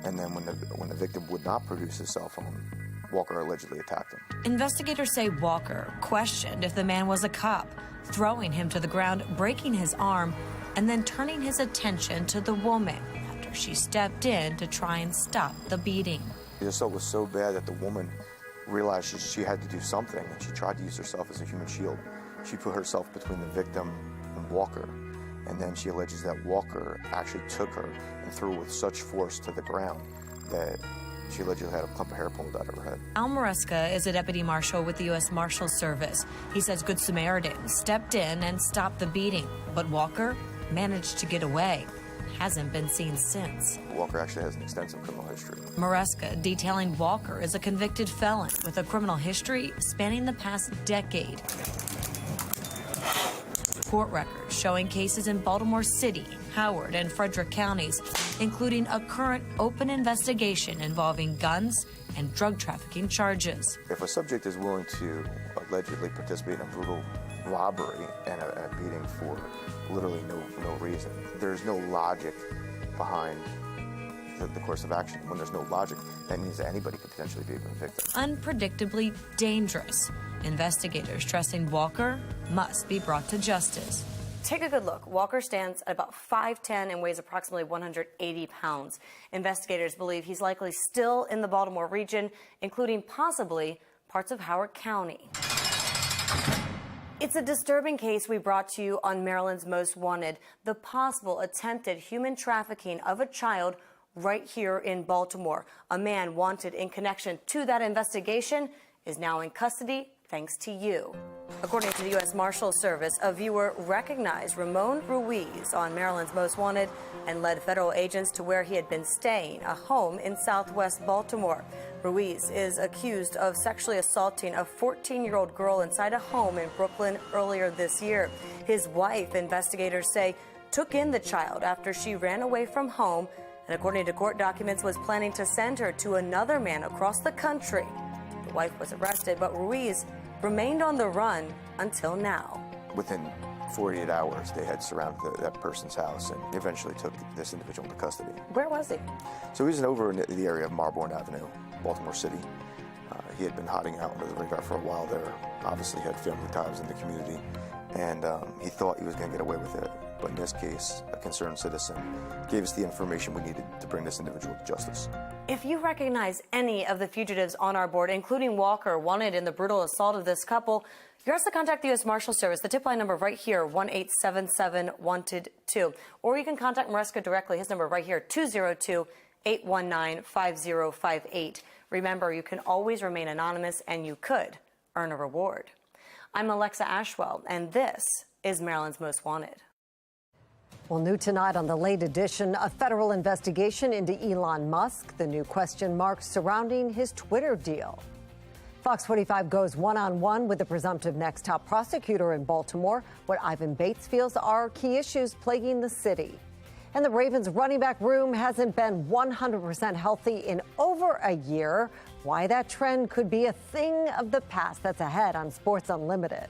And then when the victim would not produce his cell phone, Walker allegedly attacked him. Investigators say Walker questioned if the man was a cop, throwing him to the ground, breaking his arm, and then turning his attention to the woman after she stepped in to try and stop the beating. The assault was so bad that the woman realized she had to do something, and she tried to use herself as a human shield. She put herself between the victim and Walker, and then she alleges that Walker actually took her and threw her with such force to the ground that she allegedly had a clump of hair pulled out of her head. Al Maresca is a deputy marshal with the U.S. Marshals Service. He says Good Samaritans stepped in and stopped the beating, but Walker managed to get away. Hasn't been seen since. Walker actually has an extensive criminal history. Maresca detailing Walker as a convicted felon with a criminal history spanning the past decade. Court records showing cases in Baltimore City, Howard, and Frederick counties, including a current open investigation involving guns and drug trafficking charges. If a subject is willing to allegedly participate in a brutal robbery and a beating for literally no reason, there's no logic behind the course of action. When there's no logic, that means that anybody could potentially be a victim. Unpredictably dangerous. Investigators trusting Walker must be brought to justice. Take a good look. Walker stands at about 5'10" and weighs approximately 180 pounds. Investigators believe he's likely still in the Baltimore region, including possibly parts of Howard County. It's a disturbing case we brought to you on Maryland's Most Wanted, the possible attempted human trafficking of a child right here in Baltimore. A man wanted in connection to that investigation is now in custody thanks to you. According to the U.S. Marshals Service, a viewer recognized Ramon Ruiz on Maryland's Most Wanted and led federal agents to where he had been staying, a home in southwest Baltimore. Ruiz is accused of sexually assaulting a 14-year-old girl inside a home in Brooklyn earlier this year. His wife, investigators say, took in the child after she ran away from home and, according to court documents, was planning to send her to another man across the country. The wife was arrested, but Ruiz remained on the run until now. Within 48 hours, they had surrounded that person's house and eventually took this individual into custody. Where was he? So he was over in the area of Marborn Avenue, Baltimore City. He had been hiding out under the radar for a while there. Obviously had family ties in the community, and he thought he was going to get away with it. But in this case, a concerned citizen gave us the information we needed to bring this individual to justice. If you recognize any of the fugitives on our board, including Walker, wanted in the brutal assault of this couple, you're asked to contact the U.S. Marshals Service. The tip line number right here, 1-877-WANTED-2. Or you can contact Maresca directly. His number right here, 202-819-5058. Remember, you can always remain anonymous, and you could earn a reward. I'm Alexa Ashwell, and this is Maryland's Most Wanted. Well, new tonight on the late edition, a federal investigation into Elon Musk, the new question marks surrounding his Twitter deal. Fox 45 goes one-on-one with the presumptive next top prosecutor in Baltimore, what Ivan Bates feels are key issues plaguing the city. And the Ravens running back room hasn't been 100% healthy in over a year. Why that trend could be a thing of the past. That's ahead on Sports Unlimited.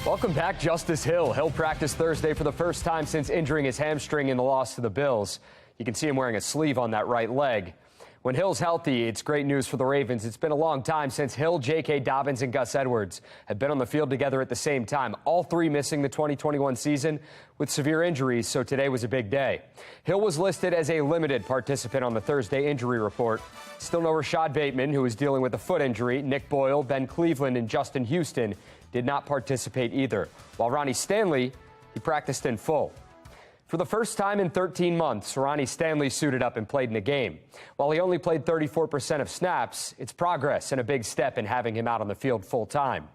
Welcome back. Justice Hill. Hill practiced Thursday for the first time since injuring his hamstring in the loss to the Bills. You can see him wearing a sleeve on that right leg. When Hill's healthy, it's great news for the Ravens. It's been a long time since Hill, J.K. Dobbins, and Gus Edwards have been on the field together at the same time, all three missing the 2021 season with severe injuries, so today was a big day. Hill was listed as a limited participant on the Thursday injury report. Still no Rashad Bateman, who is dealing with a foot injury. Nick Boyle, Ben Cleveland, and Justin Houston did not participate either, while Ronnie Stanley, he practiced in full. For the first time in 13 months, Ronnie Stanley suited up and played in a game. While he only played 34% of snaps, it's progress and a big step in having him out on the field full time.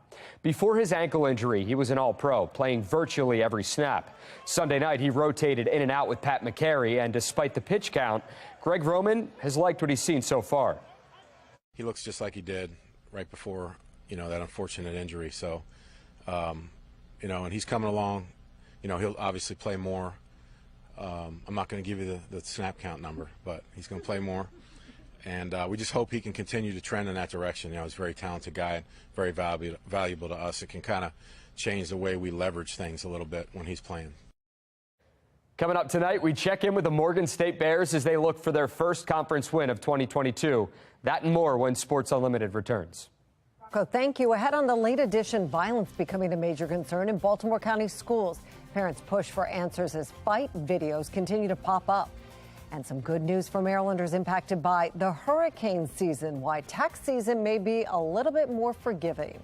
Before his ankle injury, he was an all-pro, playing virtually every snap. Sunday night, he rotated in and out with Pat McCary, and despite the pitch count, Greg Roman has liked what he's seen so far. He looks just like he did right before, that unfortunate injury. So, and he's coming along. He'll obviously play more. I'm not going to give you the snap count number, but he's going to play more. And we just hope he can continue to trend in that direction. He's a very talented guy, very valuable to us. It can kind of change the way we leverage things a little bit when he's playing. Coming up tonight, we check in with the Morgan State Bears as they look for their first conference win of 2022. That and more when Sports Unlimited returns. Thank you. Ahead on the late edition, violence becoming a major concern in Baltimore County schools. Parents push for answers as fight videos continue to pop up. And some good news for Marylanders impacted by the hurricane season. Why tax season may be a little bit more forgiving.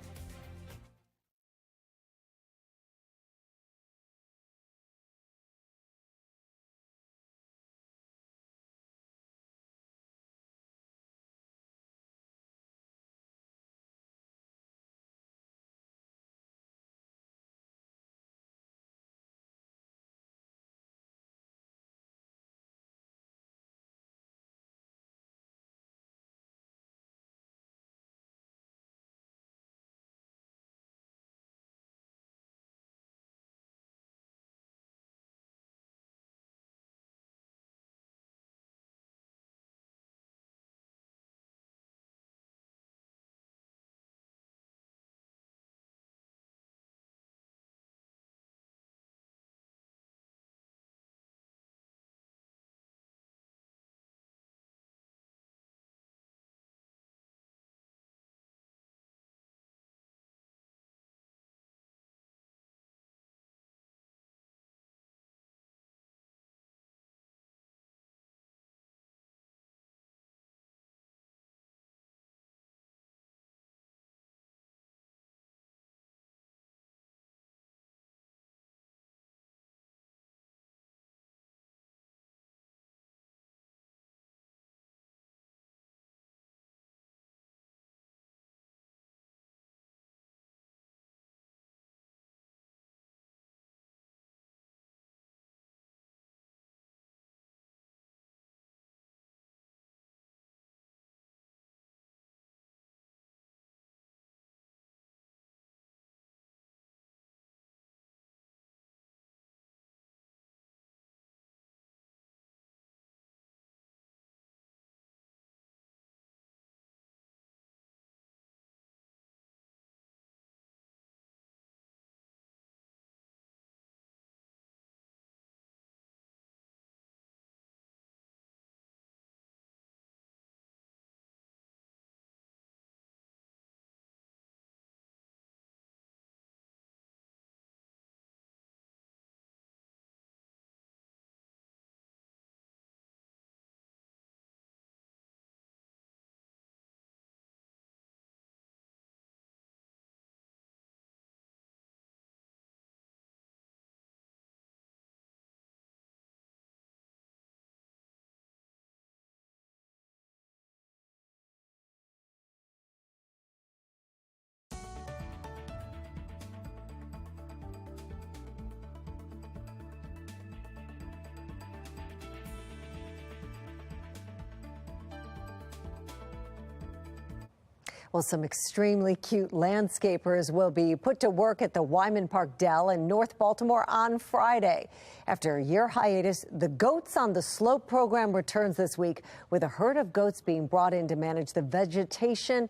Well, some extremely cute landscapers will be put to work at the Wyman Park Dell in North Baltimore on Friday. After a year hiatus, the Goats on the Slope program returns this week with a herd of goats being brought in to manage the vegetation,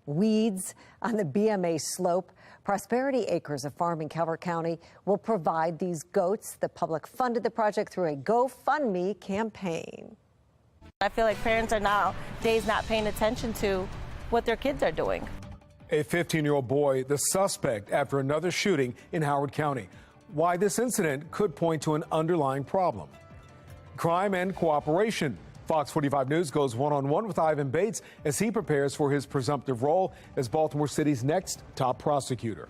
weeds on the BMA slope. Prosperity Acres, a farm in Calvert County, will provide these goats. The public funded the project through a GoFundMe campaign. I feel like parents are nowadays not paying attention to what their kids are doing. A 15-year-old boy, the suspect after another shooting in Howard County. Why this incident could point to an underlying problem. Crime and cooperation. Fox 45 News goes one-on-one with Ivan Bates as he prepares for his presumptive role as Baltimore City's next top prosecutor.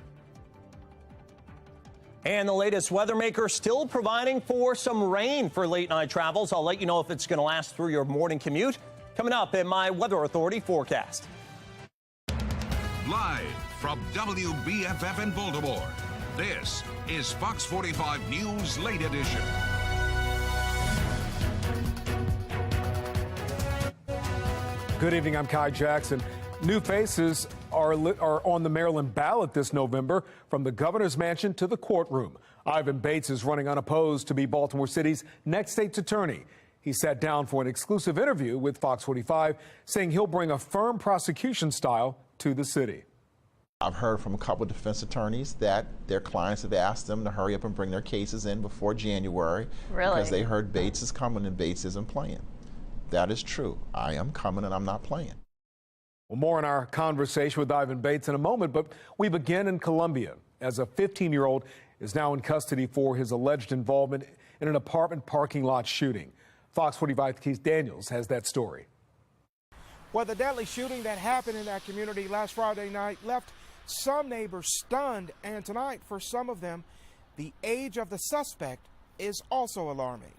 And the latest weather maker still providing for some rain for late night travels. I'll let you know if it's going to last through your morning commute. Coming up in my Weather Authority forecast. Live from WBFF in Baltimore, this is Fox 45 News Late Edition. Good evening, I'm Kai Jackson. New faces are on the Maryland ballot this November, from the governor's mansion to the courtroom. Ivan Bates is running unopposed to be Baltimore City's next state's attorney. He sat down for an exclusive interview with Fox 45, saying he'll bring a firm prosecution style to the city. I've heard from a couple of defense attorneys that their clients have asked them to hurry up and bring their cases in before January. Really? Because they heard Bates is coming and Bates isn't playing. That is true. I am coming and I'm not playing. Well, more in our conversation with Ivan Bates in a moment, but we begin in Columbia as a 15-year-old is now in custody for his alleged involvement in an apartment parking lot shooting. Fox 45's Keith Daniels has that story. Well, the deadly shooting that happened in that community last Friday night left some neighbors stunned, and tonight, for some of them, the age of the suspect is also alarming.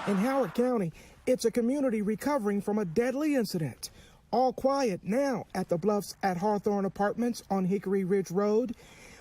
In Howard County, it's a community recovering from a deadly incident. All quiet now at the Bluffs at Hawthorne Apartments on Hickory Ridge Road.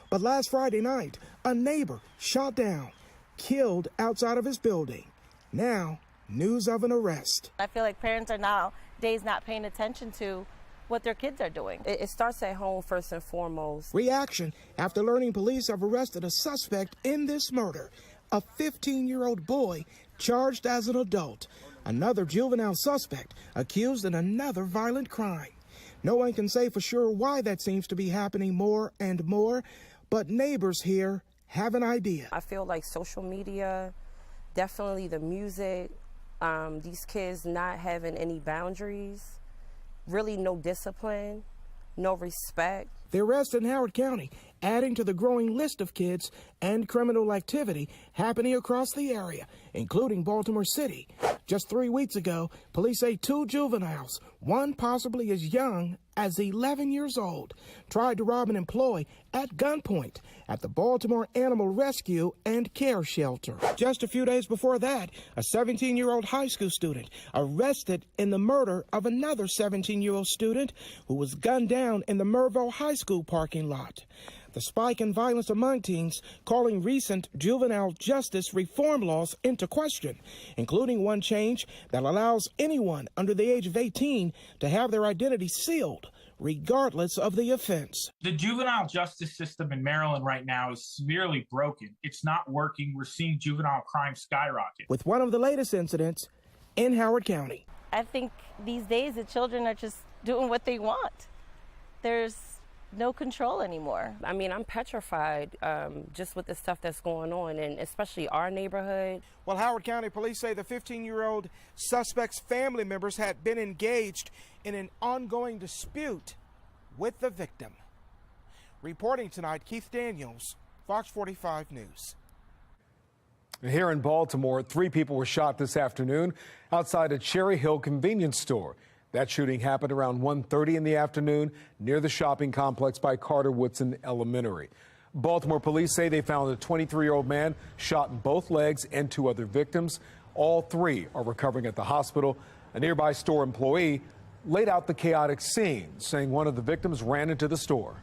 But last Friday night, a neighbor shot down, killed outside of his building. Now, news of an arrest. I feel like parents are nowadays not paying attention to what their kids are doing. It starts at home first and foremost. Reaction after learning police have arrested a suspect in this murder, a 15-year-old boy charged as an adult. Another juvenile suspect accused in another violent crime. No one can say for sure why that seems to be happening more and more, but neighbors here have an idea. I feel like social media, definitely the music, these kids not having any boundaries, really no discipline, no respect. The arrest in Howard County adding to the growing list of kids and criminal activity happening across the area, including Baltimore City. Just 3 weeks ago, police say 2 juveniles, one possibly as young as 11 years old, tried to rob an employee at gunpoint at the Baltimore Animal Rescue and Care Shelter. Just a few days before that, a 17-year-old high school student arrested in the murder of another 17-year-old student who was gunned down in the Merville High School parking lot. The spike in violence among teens calling recent juvenile justice reform laws into question, including one change that allows anyone under the age of 18 to have their identity sealed, regardless of the offense. The juvenile justice system in Maryland right now is severely broken. It's not working. We're seeing juvenile crime skyrocket. With one of the latest incidents in Howard County. I think these days the children are just doing what they want. There's no control anymore. I mean, I'm petrified just with the stuff that's going on, and especially our neighborhood. Well, Howard County police say the 15-year-old suspect's family members had been engaged in an ongoing dispute with the victim. Reporting tonight, Keith Daniels, Fox 45 News. Here in Baltimore, 3 people were shot this afternoon outside a Cherry Hill convenience store. That shooting happened around 1:30 in the afternoon near the shopping complex by Carter Woodson Elementary. Baltimore police say they found a 23-year-old man shot in both legs and 2 other victims. All 3 are recovering at the hospital. A nearby store employee laid out the chaotic scene, saying one of the victims ran into the store.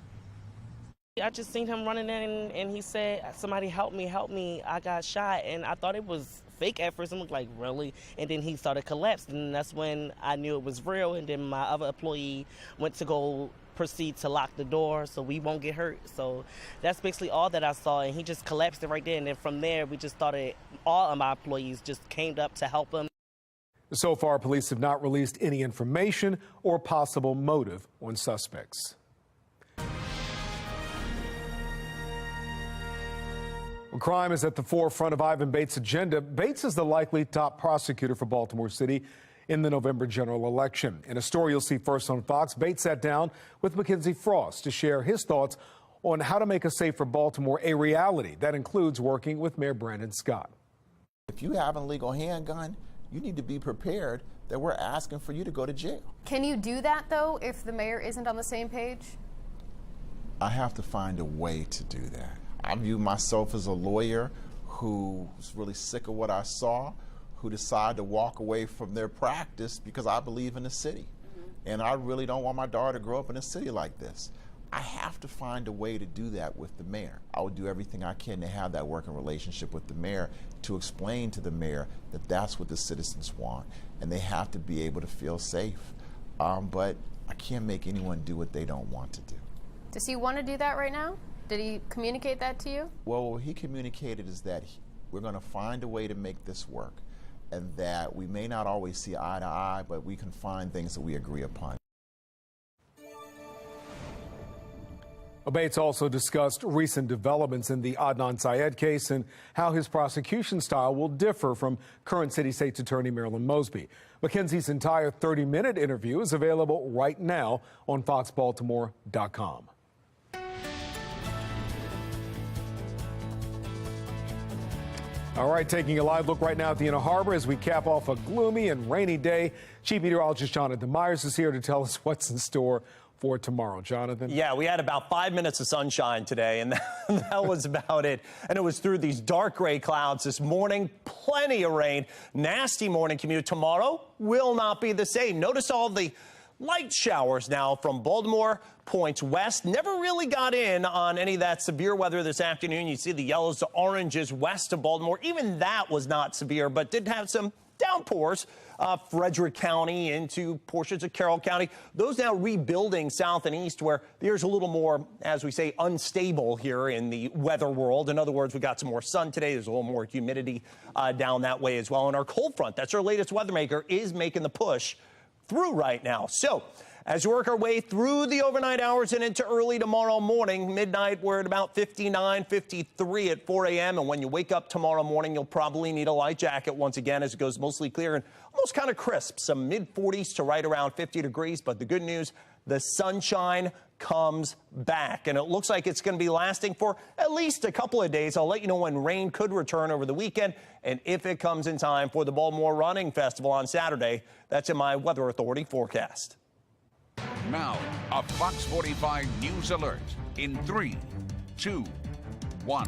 I just seen him running in and he said, "Somebody help me, I got shot." And I thought it was fake at first. I'm like, really? And then he started collapsing, and that's when I knew it was real. And then my other employee went to go proceed to lock the door so we won't get hurt. So that's basically all that I saw, and he just collapsed it right there. And then from there, we just started, all of my employees just came up to help him. So far, police have not released any information or possible motive on suspects. Well, crime is at the forefront of Ivan Bates' agenda. Bates is the likely top prosecutor for Baltimore City in the November general election. In a story you'll see first on Fox, Bates sat down with Mackenzie Frost to share his thoughts on how to make a safer Baltimore a reality. That includes working with Mayor Brandon Scott. If you have an illegal handgun, you need to be prepared that we're asking for you to go to jail. Can you do that, though, if the mayor isn't on the same page? I have to find a way to do that. I view myself as a lawyer who's really sick of what I saw, who decided to walk away from their practice because I believe in the city. And I really don't want my daughter to grow up in a city like this. I have to find a way to do that with the mayor. I would do everything I can to have that working relationship with the mayor, to explain to the mayor that that's what the citizens want, and they have to be able to feel safe. But I can't make anyone do what they don't want to do. Does he want to do that right now? Did he communicate that to you? Well, what he communicated is that we're going to find a way to make this work, and that we may not always see eye to eye, but we can find things that we agree upon. Bates also discussed recent developments in the Adnan Syed case and how his prosecution style will differ from current City State's Attorney Marilyn Mosby. Mackenzie's entire 30-minute interview is available right now on foxbaltimore.com. All right, taking a live look right now at the Inner Harbor as we cap off a gloomy and rainy day. Chief Meteorologist Jonathan Myers is here to tell us what's in store for tomorrow. Jonathan? Yeah, we had about 5 minutes of sunshine today, and that was about it. And it was through these dark gray clouds this morning. Plenty of rain. Nasty morning commute. Tomorrow will not be the same. Notice all the light showers now from Baltimore points west. Never really got in on any of that severe weather this afternoon. You see the yellows to oranges west of Baltimore. Even that was not severe, but did have some downpours. Frederick County into portions of Carroll County. Those now rebuilding south and east, where there's a little more, as we say, unstable here in the weather world. In other words, we got some more sun today. There's a little more humidity down that way as well. And our cold front, that's our latest weather maker, is making the push through right now. So as we work our way through the overnight hours and into early tomorrow morning, midnight, we're at about 59, 53 at 4 a.m. And when you wake up tomorrow morning, you'll probably need a light jacket once again as it goes mostly clear and almost kind of crisp. Some mid-40s to right around 50 degrees. But the good news, the sunshine comes back, and it looks like it's going to be lasting for at least a couple of days. I'll let you know when rain could return over the weekend and if it comes in time for the Baltimore Running Festival on Saturday. That's in my Weather Authority forecast. Now, a Fox 45 News alert in 3, 2, 1.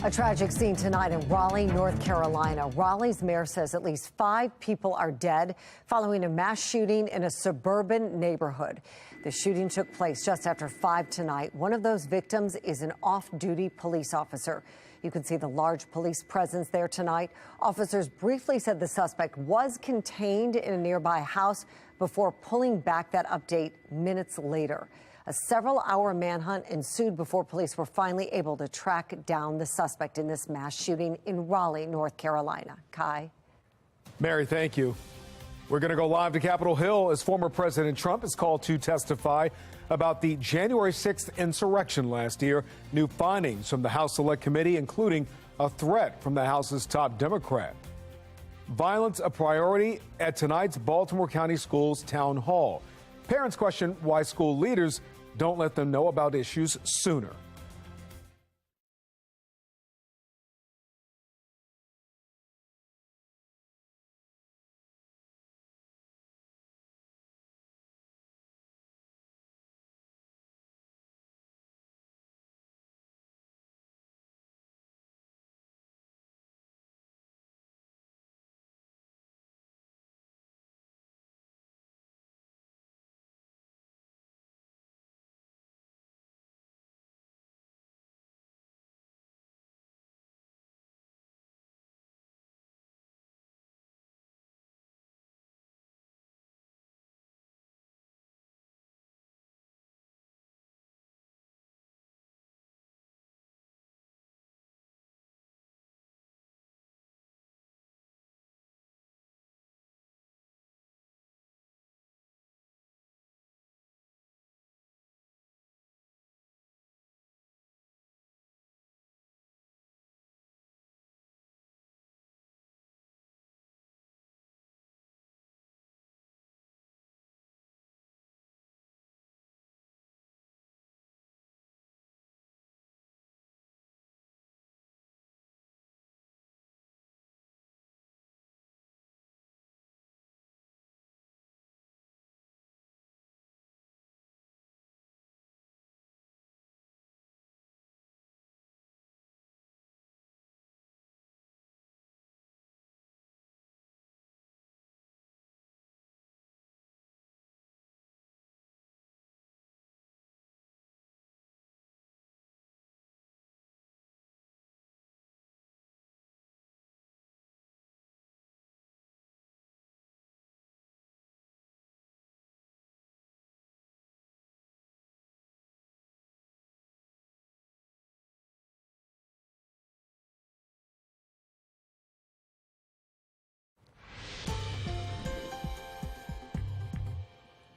A tragic scene tonight in Raleigh, North Carolina. Raleigh's mayor says at least 5 people are dead following a mass shooting in a suburban neighborhood. The shooting took place just after 5 tonight. One of those victims is an off-duty police officer. You can see the large police presence there tonight. Officers briefly said the suspect was contained in a nearby house before pulling back that update minutes later. A several-hour manhunt ensued before police were finally able to track down the suspect in this mass shooting in Raleigh, North Carolina. Kai? Mary, thank you. We're going to go live to Capitol Hill as former President Trump is called to testify about the January 6th insurrection last year. New findings from the House Select Committee, including a threat from the House's top Democrat. Violence a priority at tonight's Baltimore County Schools Town Hall. Parents question why school leaders don't let them know about issues sooner.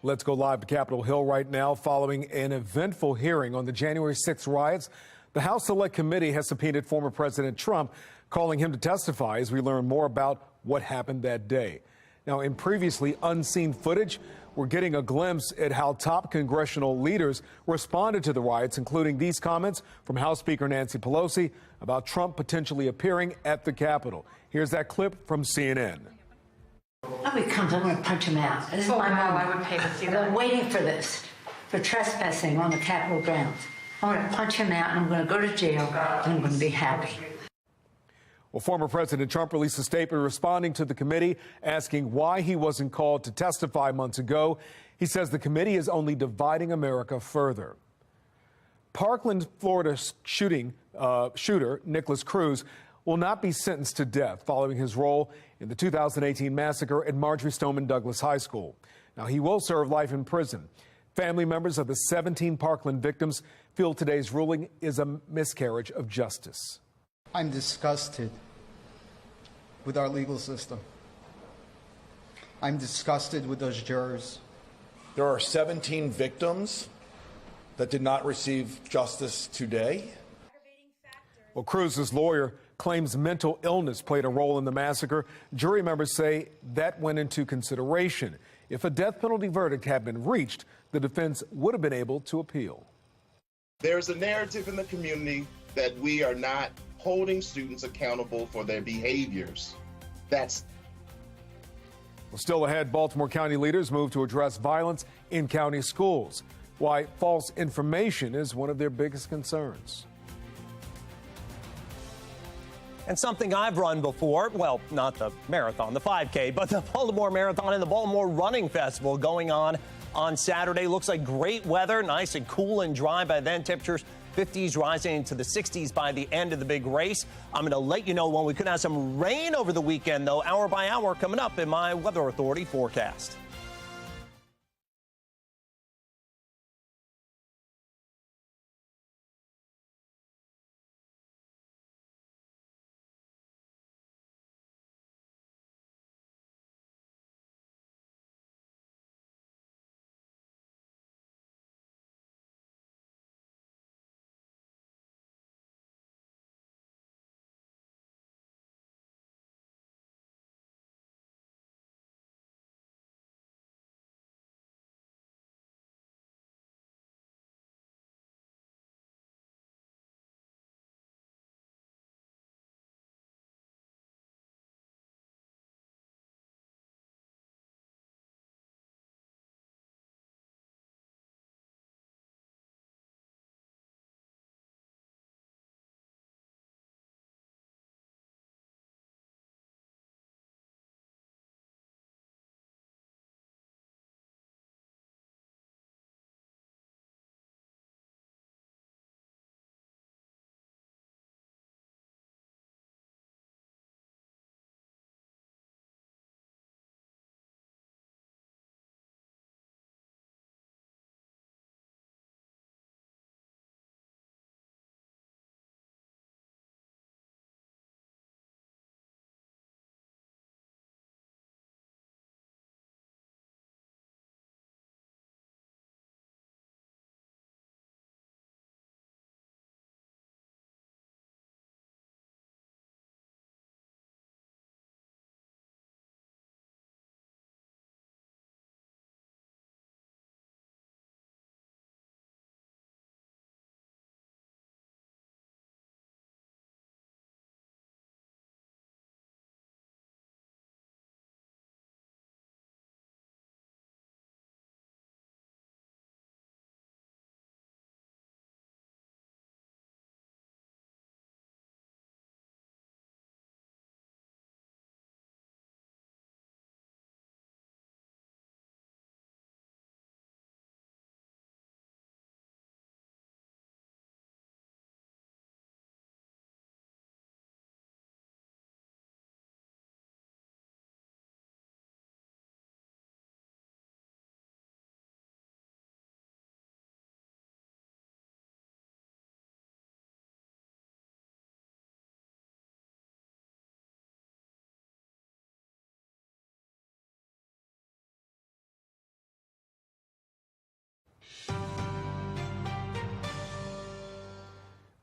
Let's go live to Capitol Hill right now following an eventful hearing on the January 6th riots. The House Select Committee has subpoenaed former President Trump, calling him to testify as we learn more about what happened that day. Now, in previously unseen footage, we're getting a glimpse at how top congressional leaders responded to the riots, including these comments from House Speaker Nancy Pelosi about Trump potentially appearing at the Capitol. Here's that clip from CNN. If he comes, I'm going to punch him out. This is my moment. I would pay to see that. I've been waiting for this, for trespassing on the Capitol grounds. I'm going to punch him out, and I'm going to go to jail, and I'm going to be happy. Well, former President Trump released a statement responding to the committee, asking why he wasn't called to testify months ago. He says the committee is only dividing America further. Parkland, Florida shooter Nicholas Cruz will not be sentenced to death following his role in the 2018 massacre at Marjory Stoneman Douglas High School. Now, he will serve life in prison. Family members of the 17 Parkland victims feel today's ruling is a miscarriage of justice. I'm disgusted with our legal system. I'm disgusted with those jurors. There are 17 victims that did not receive justice today. Well, Cruz's lawyer claims mental illness played a role in the massacre. Jury members say that went into consideration. If a death penalty verdict had been reached, the defense would have been able to appeal. There's a narrative in the community that we are not holding students accountable for their behaviors. Well, still ahead, Baltimore County leaders move to address violence in county schools. Why false information is one of their biggest concerns. And something I've run before, well, not the marathon, the 5K, but the Baltimore Marathon and the Baltimore Running Festival going on Saturday. Looks like great weather, nice and cool and dry by then. Temperatures 50s rising into the 60s by the end of the big race. I'm going to let you know when we could have some rain over the weekend, though, hour by hour coming up in my Weather Authority forecast.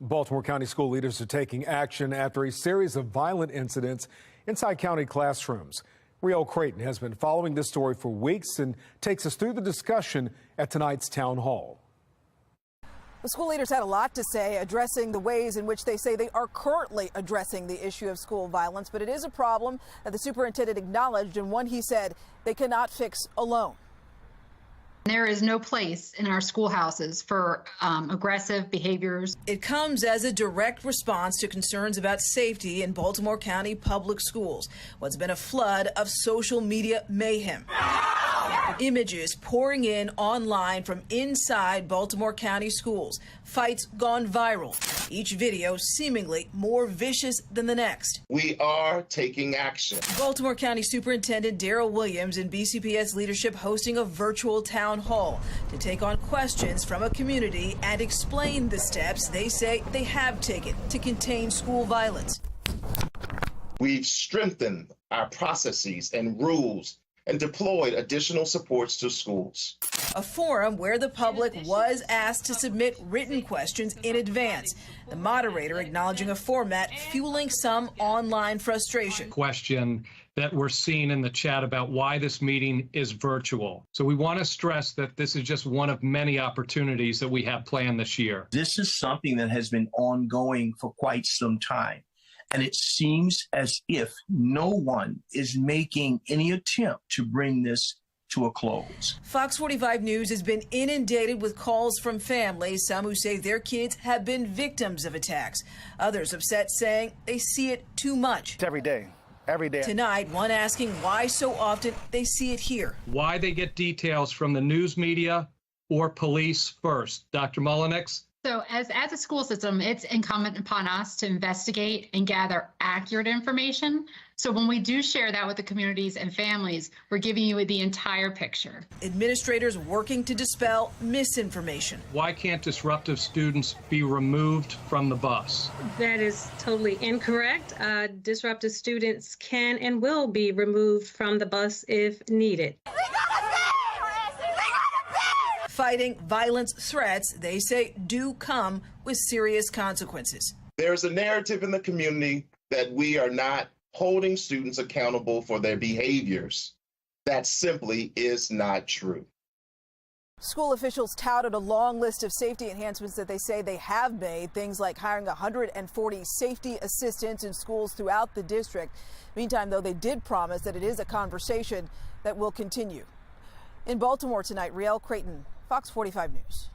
Baltimore County school leaders are taking action after a series of violent incidents inside county classrooms. Riel Creighton has been following this story for weeks and takes us through the discussion at tonight's town hall. The school leaders had a lot to say, addressing the ways in which they say they are currently addressing the issue of school violence. But it is a problem that the superintendent acknowledged, and one he said they cannot fix alone. There is no place in our schoolhouses for aggressive behaviors. It comes as a direct response to concerns about safety in Baltimore County public schools. What's been a flood of social media mayhem. Images pouring in online from inside Baltimore County schools. Fights gone viral. Each video seemingly more vicious than the next. We are taking action. Baltimore County Superintendent Darrell Williams and BCPS leadership hosting a virtual town hall to take on questions from a community and explain the steps they say they have taken to contain school violence. We've strengthened our processes and rules and deployed additional supports to schools. A forum where the public was asked to submit written questions in advance. The moderator acknowledging a format fueling some online frustration. Question that we're seeing in the chat about why this meeting is virtual. So we want to stress that this is just one of many opportunities that we have planned this year. This is something that has been ongoing for quite some time. And it seems as if no one is making any attempt to bring this to a close. Fox 45 News has been inundated with calls from families, some who say their kids have been victims of attacks. Others upset, saying they see it too much. It's every day. Every day. Tonight, one asking why so often they see it here. Why they get details from the news media or police first. Dr. Mullenix? So as a school system, it's incumbent upon us to investigate and gather accurate information. So when we do share that with the communities and families, we're giving you the entire picture. Administrators working to dispel misinformation. Why can't disruptive students be removed from the bus? That is totally incorrect. Disruptive students can and will be removed from the bus if needed. Fighting violence threats, they say, do come with serious consequences. There's a narrative in the community that we are not holding students accountable for their behaviors. That simply is not true. School officials touted a long list of safety enhancements that they say they have made, things like hiring 140 safety assistants in schools throughout the district. Meantime, though, they did promise that it is a conversation that will continue. In Baltimore tonight, Riel Creighton, Fox 45 News.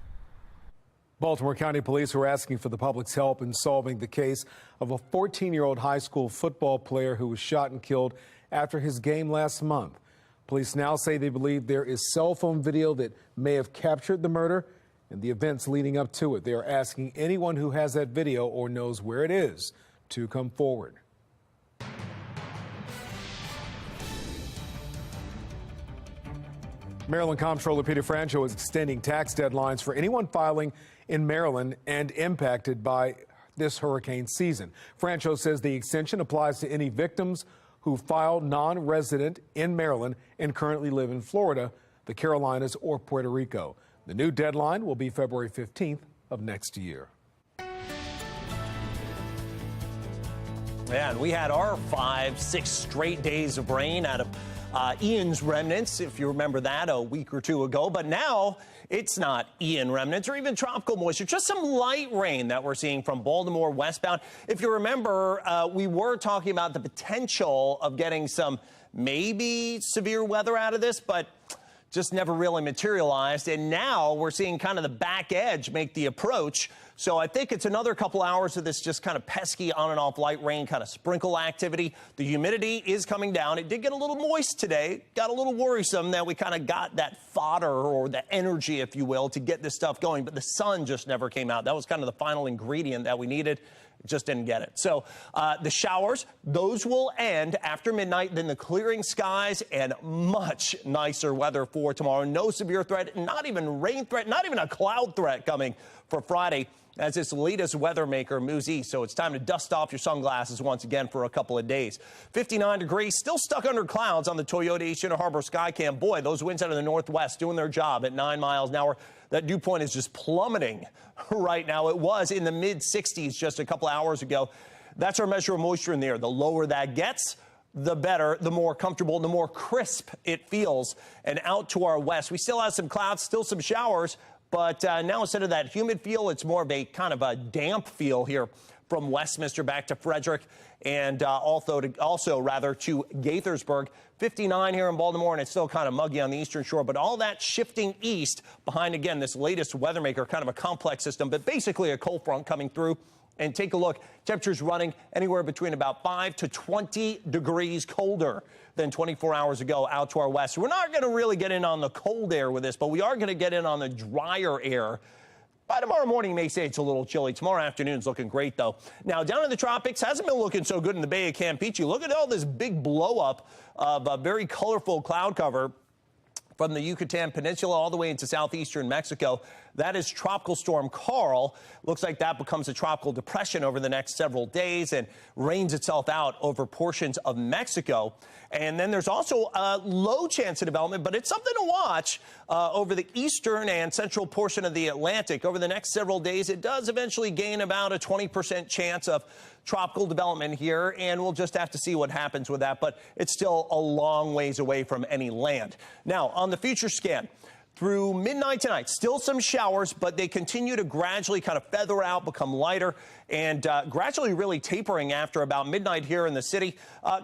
Baltimore County Police are asking for the public's help in solving the case of a 14-year-old high school football player who was shot and killed after his game last month. Police now say they believe there is cell phone video that may have captured the murder and the events leading up to it. They are asking anyone who has that video or knows where it is to come forward. Maryland Comptroller Peter Franchot is extending tax deadlines for anyone filing in Maryland and impacted by this hurricane season. Franchot says the extension applies to any victims who file non-resident in Maryland and currently live in Florida, the Carolinas, or Puerto Rico. The new deadline will be February 15th of next year. Yeah, and we had our 5-6 straight days of rain out of Ian's remnants, if you remember that a week or two ago. But now it's not Ian remnants or even tropical moisture, just some light rain that we're seeing from Baltimore westbound. If you remember, we were talking about the potential of getting some maybe severe weather out of this, but just never really materialized. And now we're seeing kind of the back edge make the approach. So I think it's another couple hours of this just kind of pesky on and off light rain, kind of sprinkle activity. The humidity is coming down. It did get a little moist today. Got a little worrisome that we kind of got that fodder or the energy, if you will, to get this stuff going. But the sun just never came out. That was kind of the final ingredient that we needed. Just didn't get it. So the showers, those will end after midnight. Then the clearing skies and much nicer weather for tomorrow. No severe threat, not even rain threat, not even a cloud threat coming for Friday. as this latest weather maker moves east. So it's time to dust off your sunglasses once again for a couple of days. 59 degrees, still stuck under clouds on the Toyota East Inner Harbor Skycam. Boy, those winds out of the northwest doing their job at 9 miles an hour. That dew point is just plummeting right now. It was in the mid 60s just a couple hours ago. That's our measure of moisture in there. The lower that gets, the better, the more comfortable, the more crisp it feels. And out to our west, we still have some clouds, still some showers, but now instead of that humid feel, it's more of a kind of a damp feel here from Westminster back to Frederick and also to Gaithersburg. 59 here in Baltimore, and it's still kind of muggy on the eastern shore, but all that shifting east behind, again, this latest weather maker, kind of a complex system, but basically a cold front coming through. And take a look, temperatures running anywhere between about 5 to 20 degrees colder than 24 hours ago out to our west. We're not going to really get in on the cold air with this, but we are going to get in on the drier air. By tomorrow morning, you may say it's a little chilly. Tomorrow afternoon's looking great, though. Now, down in the tropics, hasn't been looking so good in the Bay of Campeche. Look at all this big blow-up of a very colorful cloud cover from the Yucatan Peninsula all the way into southeastern Mexico. That is Tropical Storm Carl. Looks like that becomes a tropical depression over the next several days and rains itself out over portions of Mexico. And then there's also a low chance of development, but it's something to watch over the eastern and central portion of the Atlantic. Over the next several days, it does eventually gain about a 20% chance of tropical development here, and we'll just have to see what happens with that. But it's still a long ways away from any land. Now, on the future scan, through midnight tonight, still some showers, but they continue to gradually kind of feather out, become lighter, and gradually really tapering after about midnight here in the city.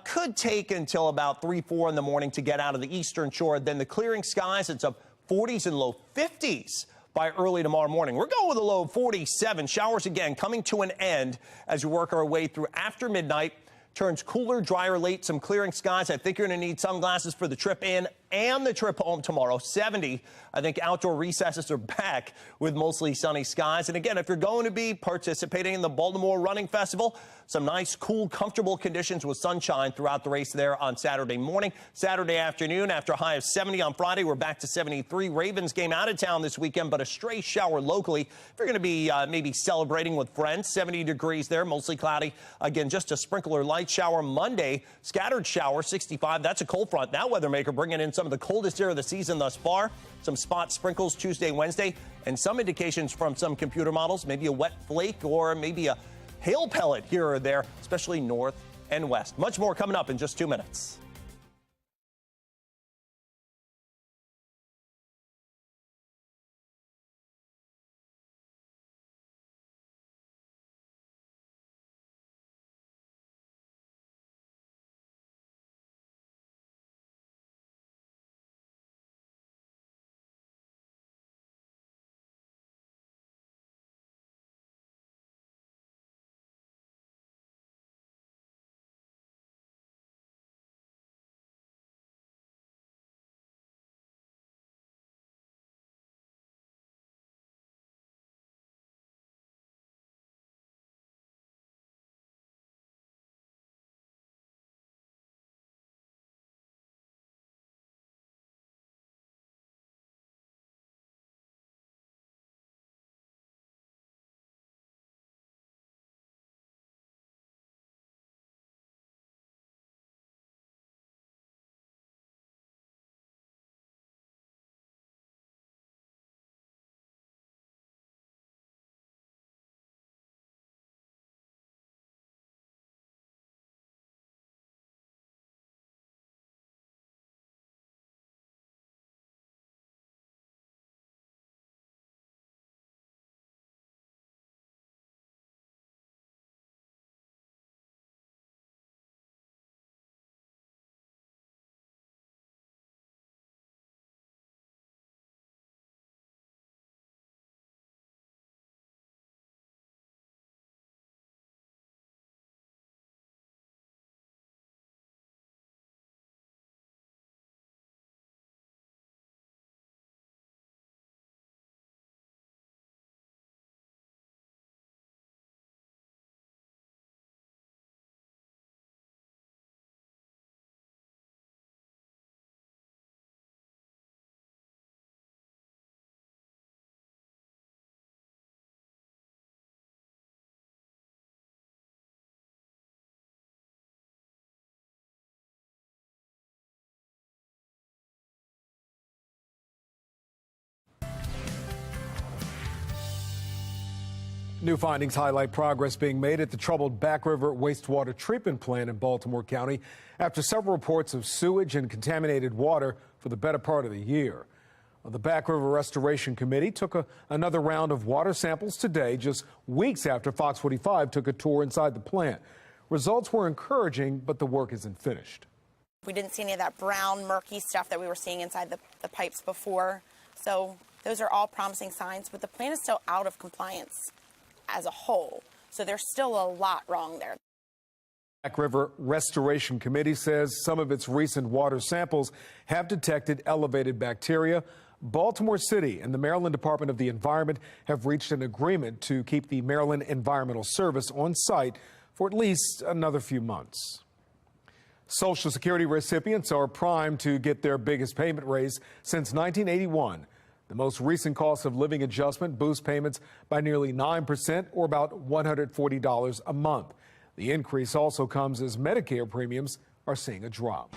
Could take until about 3, 4 in the morning to get out of the eastern shore. Then the clearing skies, it's up 40s and low 50s by early tomorrow morning. We're going with a low of 47. Showers again coming to an end as we work our way through after midnight. Turns cooler, drier late, some clearing skies. I think you're going to need sunglasses for the trip in and the trip home tomorrow. 70. I think outdoor recesses are back with mostly sunny skies. And again, if you're going to be participating in the Baltimore Running Festival, some nice, cool, comfortable conditions with sunshine throughout the race there on Saturday morning. Saturday afternoon, after a high of 70 on Friday, we're back to 73. Ravens game out of town this weekend, but a stray shower locally. If you're going to be maybe celebrating with friends, 70 degrees there, mostly cloudy. Again, just a sprinkler light shower Monday, scattered shower, 65. That's a cold front. That weather maker bringing in some of the coldest air of the season thus far. Some spot sprinkles Tuesday, Wednesday, and some indications from some computer models, maybe a wet flake or maybe a hail pellet here or there, especially north and west. Much more coming up in just 2 minutes. New findings highlight progress being made at the troubled Back River Wastewater Treatment Plant in Baltimore County after several reports of sewage and contaminated water for the better part of the year. The Back River Restoration Committee took another round of water samples today, just weeks after Fox 45 took a tour inside the plant. Results were encouraging, but the work isn't finished. We didn't see any of that brown, murky stuff that we were seeing inside the pipes before. So those are all promising signs, but the plant is still out of compliance as a whole. So there's still a lot wrong there. Back River Restoration Committee says some of its recent water samples have detected elevated bacteria. Baltimore City and the Maryland Department of the Environment have reached an agreement to keep the Maryland Environmental Service on site for at least another few months. Social Security recipients are primed to get their biggest payment raise since 1981. The most recent cost of living adjustment boosts payments by nearly 9%, or about $140 a month. The increase also comes as Medicare premiums are seeing a drop.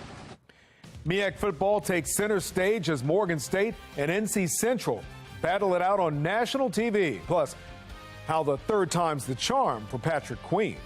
MEAC football takes center stage as Morgan State and NC Central battle it out on national TV. Plus, how the third time's the charm for Patrick Queen.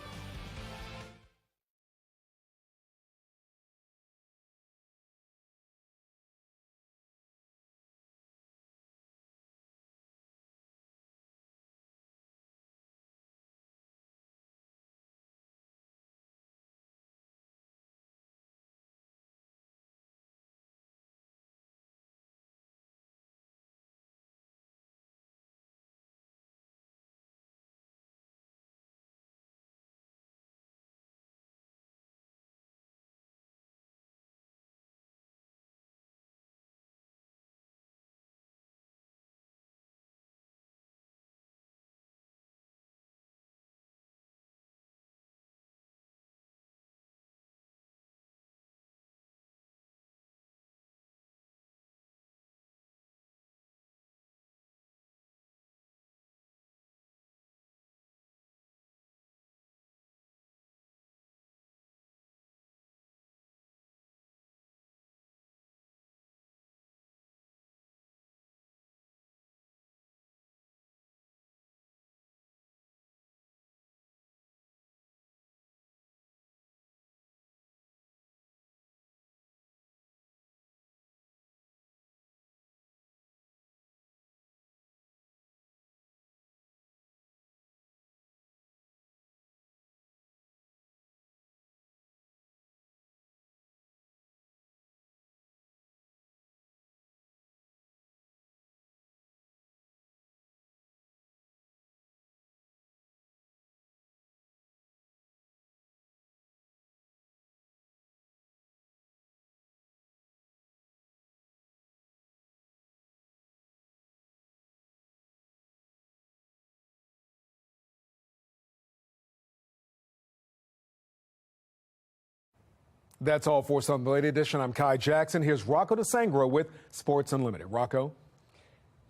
That's all for Sunday Late Edition. I'm Kai Jackson. Here's Rocco DeSangro with Sports Unlimited. Rocco?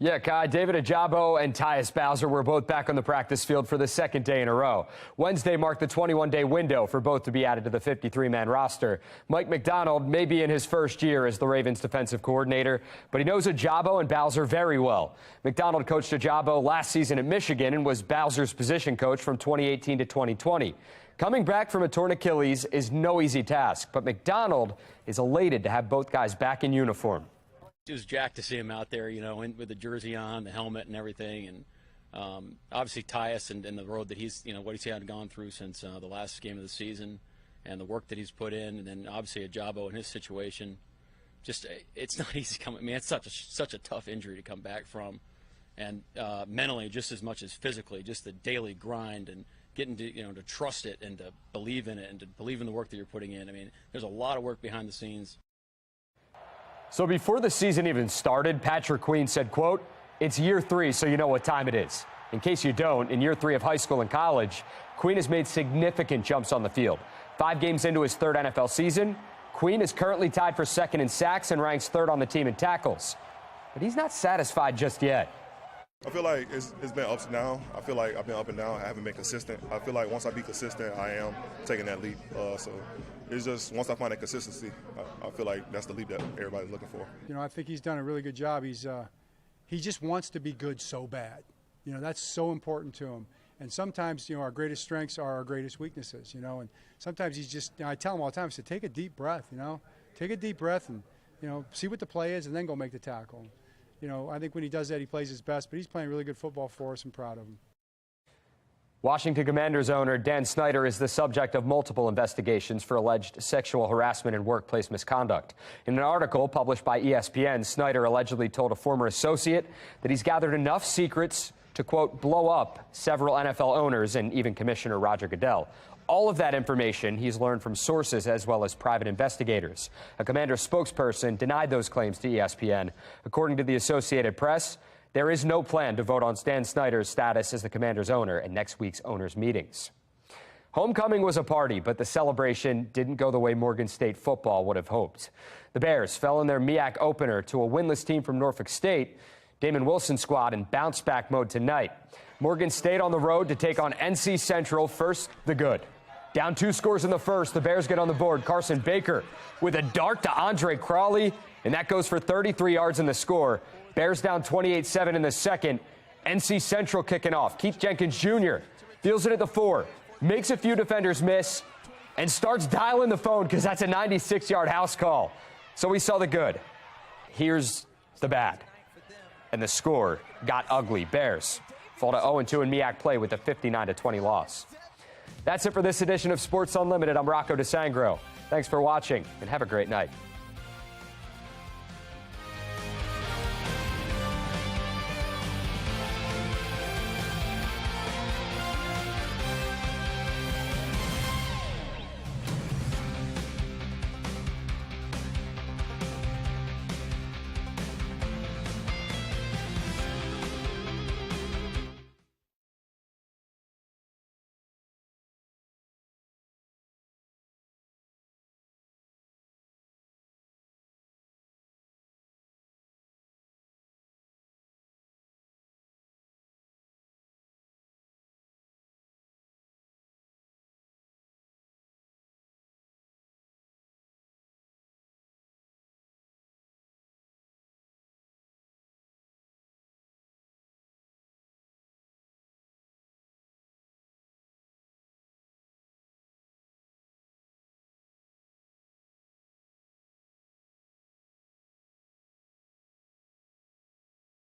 Yeah, Kai, David Ajabo and Tyus Bowser were both back on the practice field for the second day in a row. Wednesday marked the 21-day window for both to be added to the 53-man roster. Mike McDonald may be in his first year as the Ravens defensive coordinator, but he knows Ajabo and Bowser very well. McDonald coached Ajabo last season at Michigan and was Bowser's position coach from 2018 to 2020. Coming back from a torn Achilles is no easy task, but McDonald is elated to have both guys back in uniform. It was jacked to see him out there, with the jersey on, the helmet and everything. And obviously Tyus and the road that he's, what he's had gone through since the last game of the season and the work that he's put in. And then obviously Ajabo in his situation, just it's not easy coming. I mean, it's such a tough injury to come back from. And mentally, just as much as physically, just the daily grind and getting to, to trust it and to believe in it and to believe in the work that you're putting in. I mean, there's a lot of work behind the scenes. So before the season even started, Patrick Queen said, quote, "It's year 3, so you know what time it is." In case you don't, in year 3 of high school and college, Queen has made significant jumps on the field. 5 games into his 3rd NFL season, Queen is currently tied for 2nd in sacks and ranks 3rd on the team in tackles. But he's not satisfied just yet. I feel like it's been ups and downs. I feel like I've been up and down. I haven't been consistent. I feel like once I be consistent, I am taking that leap. So it's just once I find that consistency, I feel like that's the leap that everybody's looking for. I think he's done a really good job. He just wants to be good so bad. That's so important to him. And sometimes, our greatest strengths are our greatest weaknesses, and sometimes he's just, I tell him all the time, I said, take a deep breath, take a deep breath and, see what the play is and then go make the tackle. I think when he does that, he plays his best, but he's playing really good football for us. I'm proud of him. Washington Commanders owner Dan Snyder is the subject of multiple investigations for alleged sexual harassment and workplace misconduct. In an article published by ESPN, Snyder allegedly told a former associate that he's gathered enough secrets to, quote, blow up several NFL owners and even Commissioner Roger Goodell. All of that information he's learned from sources as well as private investigators. A Commander's spokesperson denied those claims to ESPN. According to the Associated Press, there is no plan to vote on Dan Snyder's status as the Commanders' owner at next week's owners' meetings. Homecoming was a party, but the celebration didn't go the way Morgan State football would have hoped. The Bears fell in their MEAC opener to a winless team from Norfolk State. Damon Wilson's squad in bounce-back mode tonight. Morgan State on the road to take on NC Central, first the good. Down 2 scores in the first, the Bears get on the board. Carson Baker with a dart to Andre Crawley, and that goes for 33 yards in the score. Bears down 28-7 in the second. NC Central kicking off. Keith Jenkins Jr. feels it at the 4, makes a few defenders miss, and starts dialing the phone because that's a 96-yard house call. So we saw the good. Here's the bad. And the score got ugly. Bears fall to 0-2 in MEAC play with a 59-20 loss. That's it for this edition of Sports Unlimited. I'm Rocco DeSangro. Thanks for watching, and have a great night.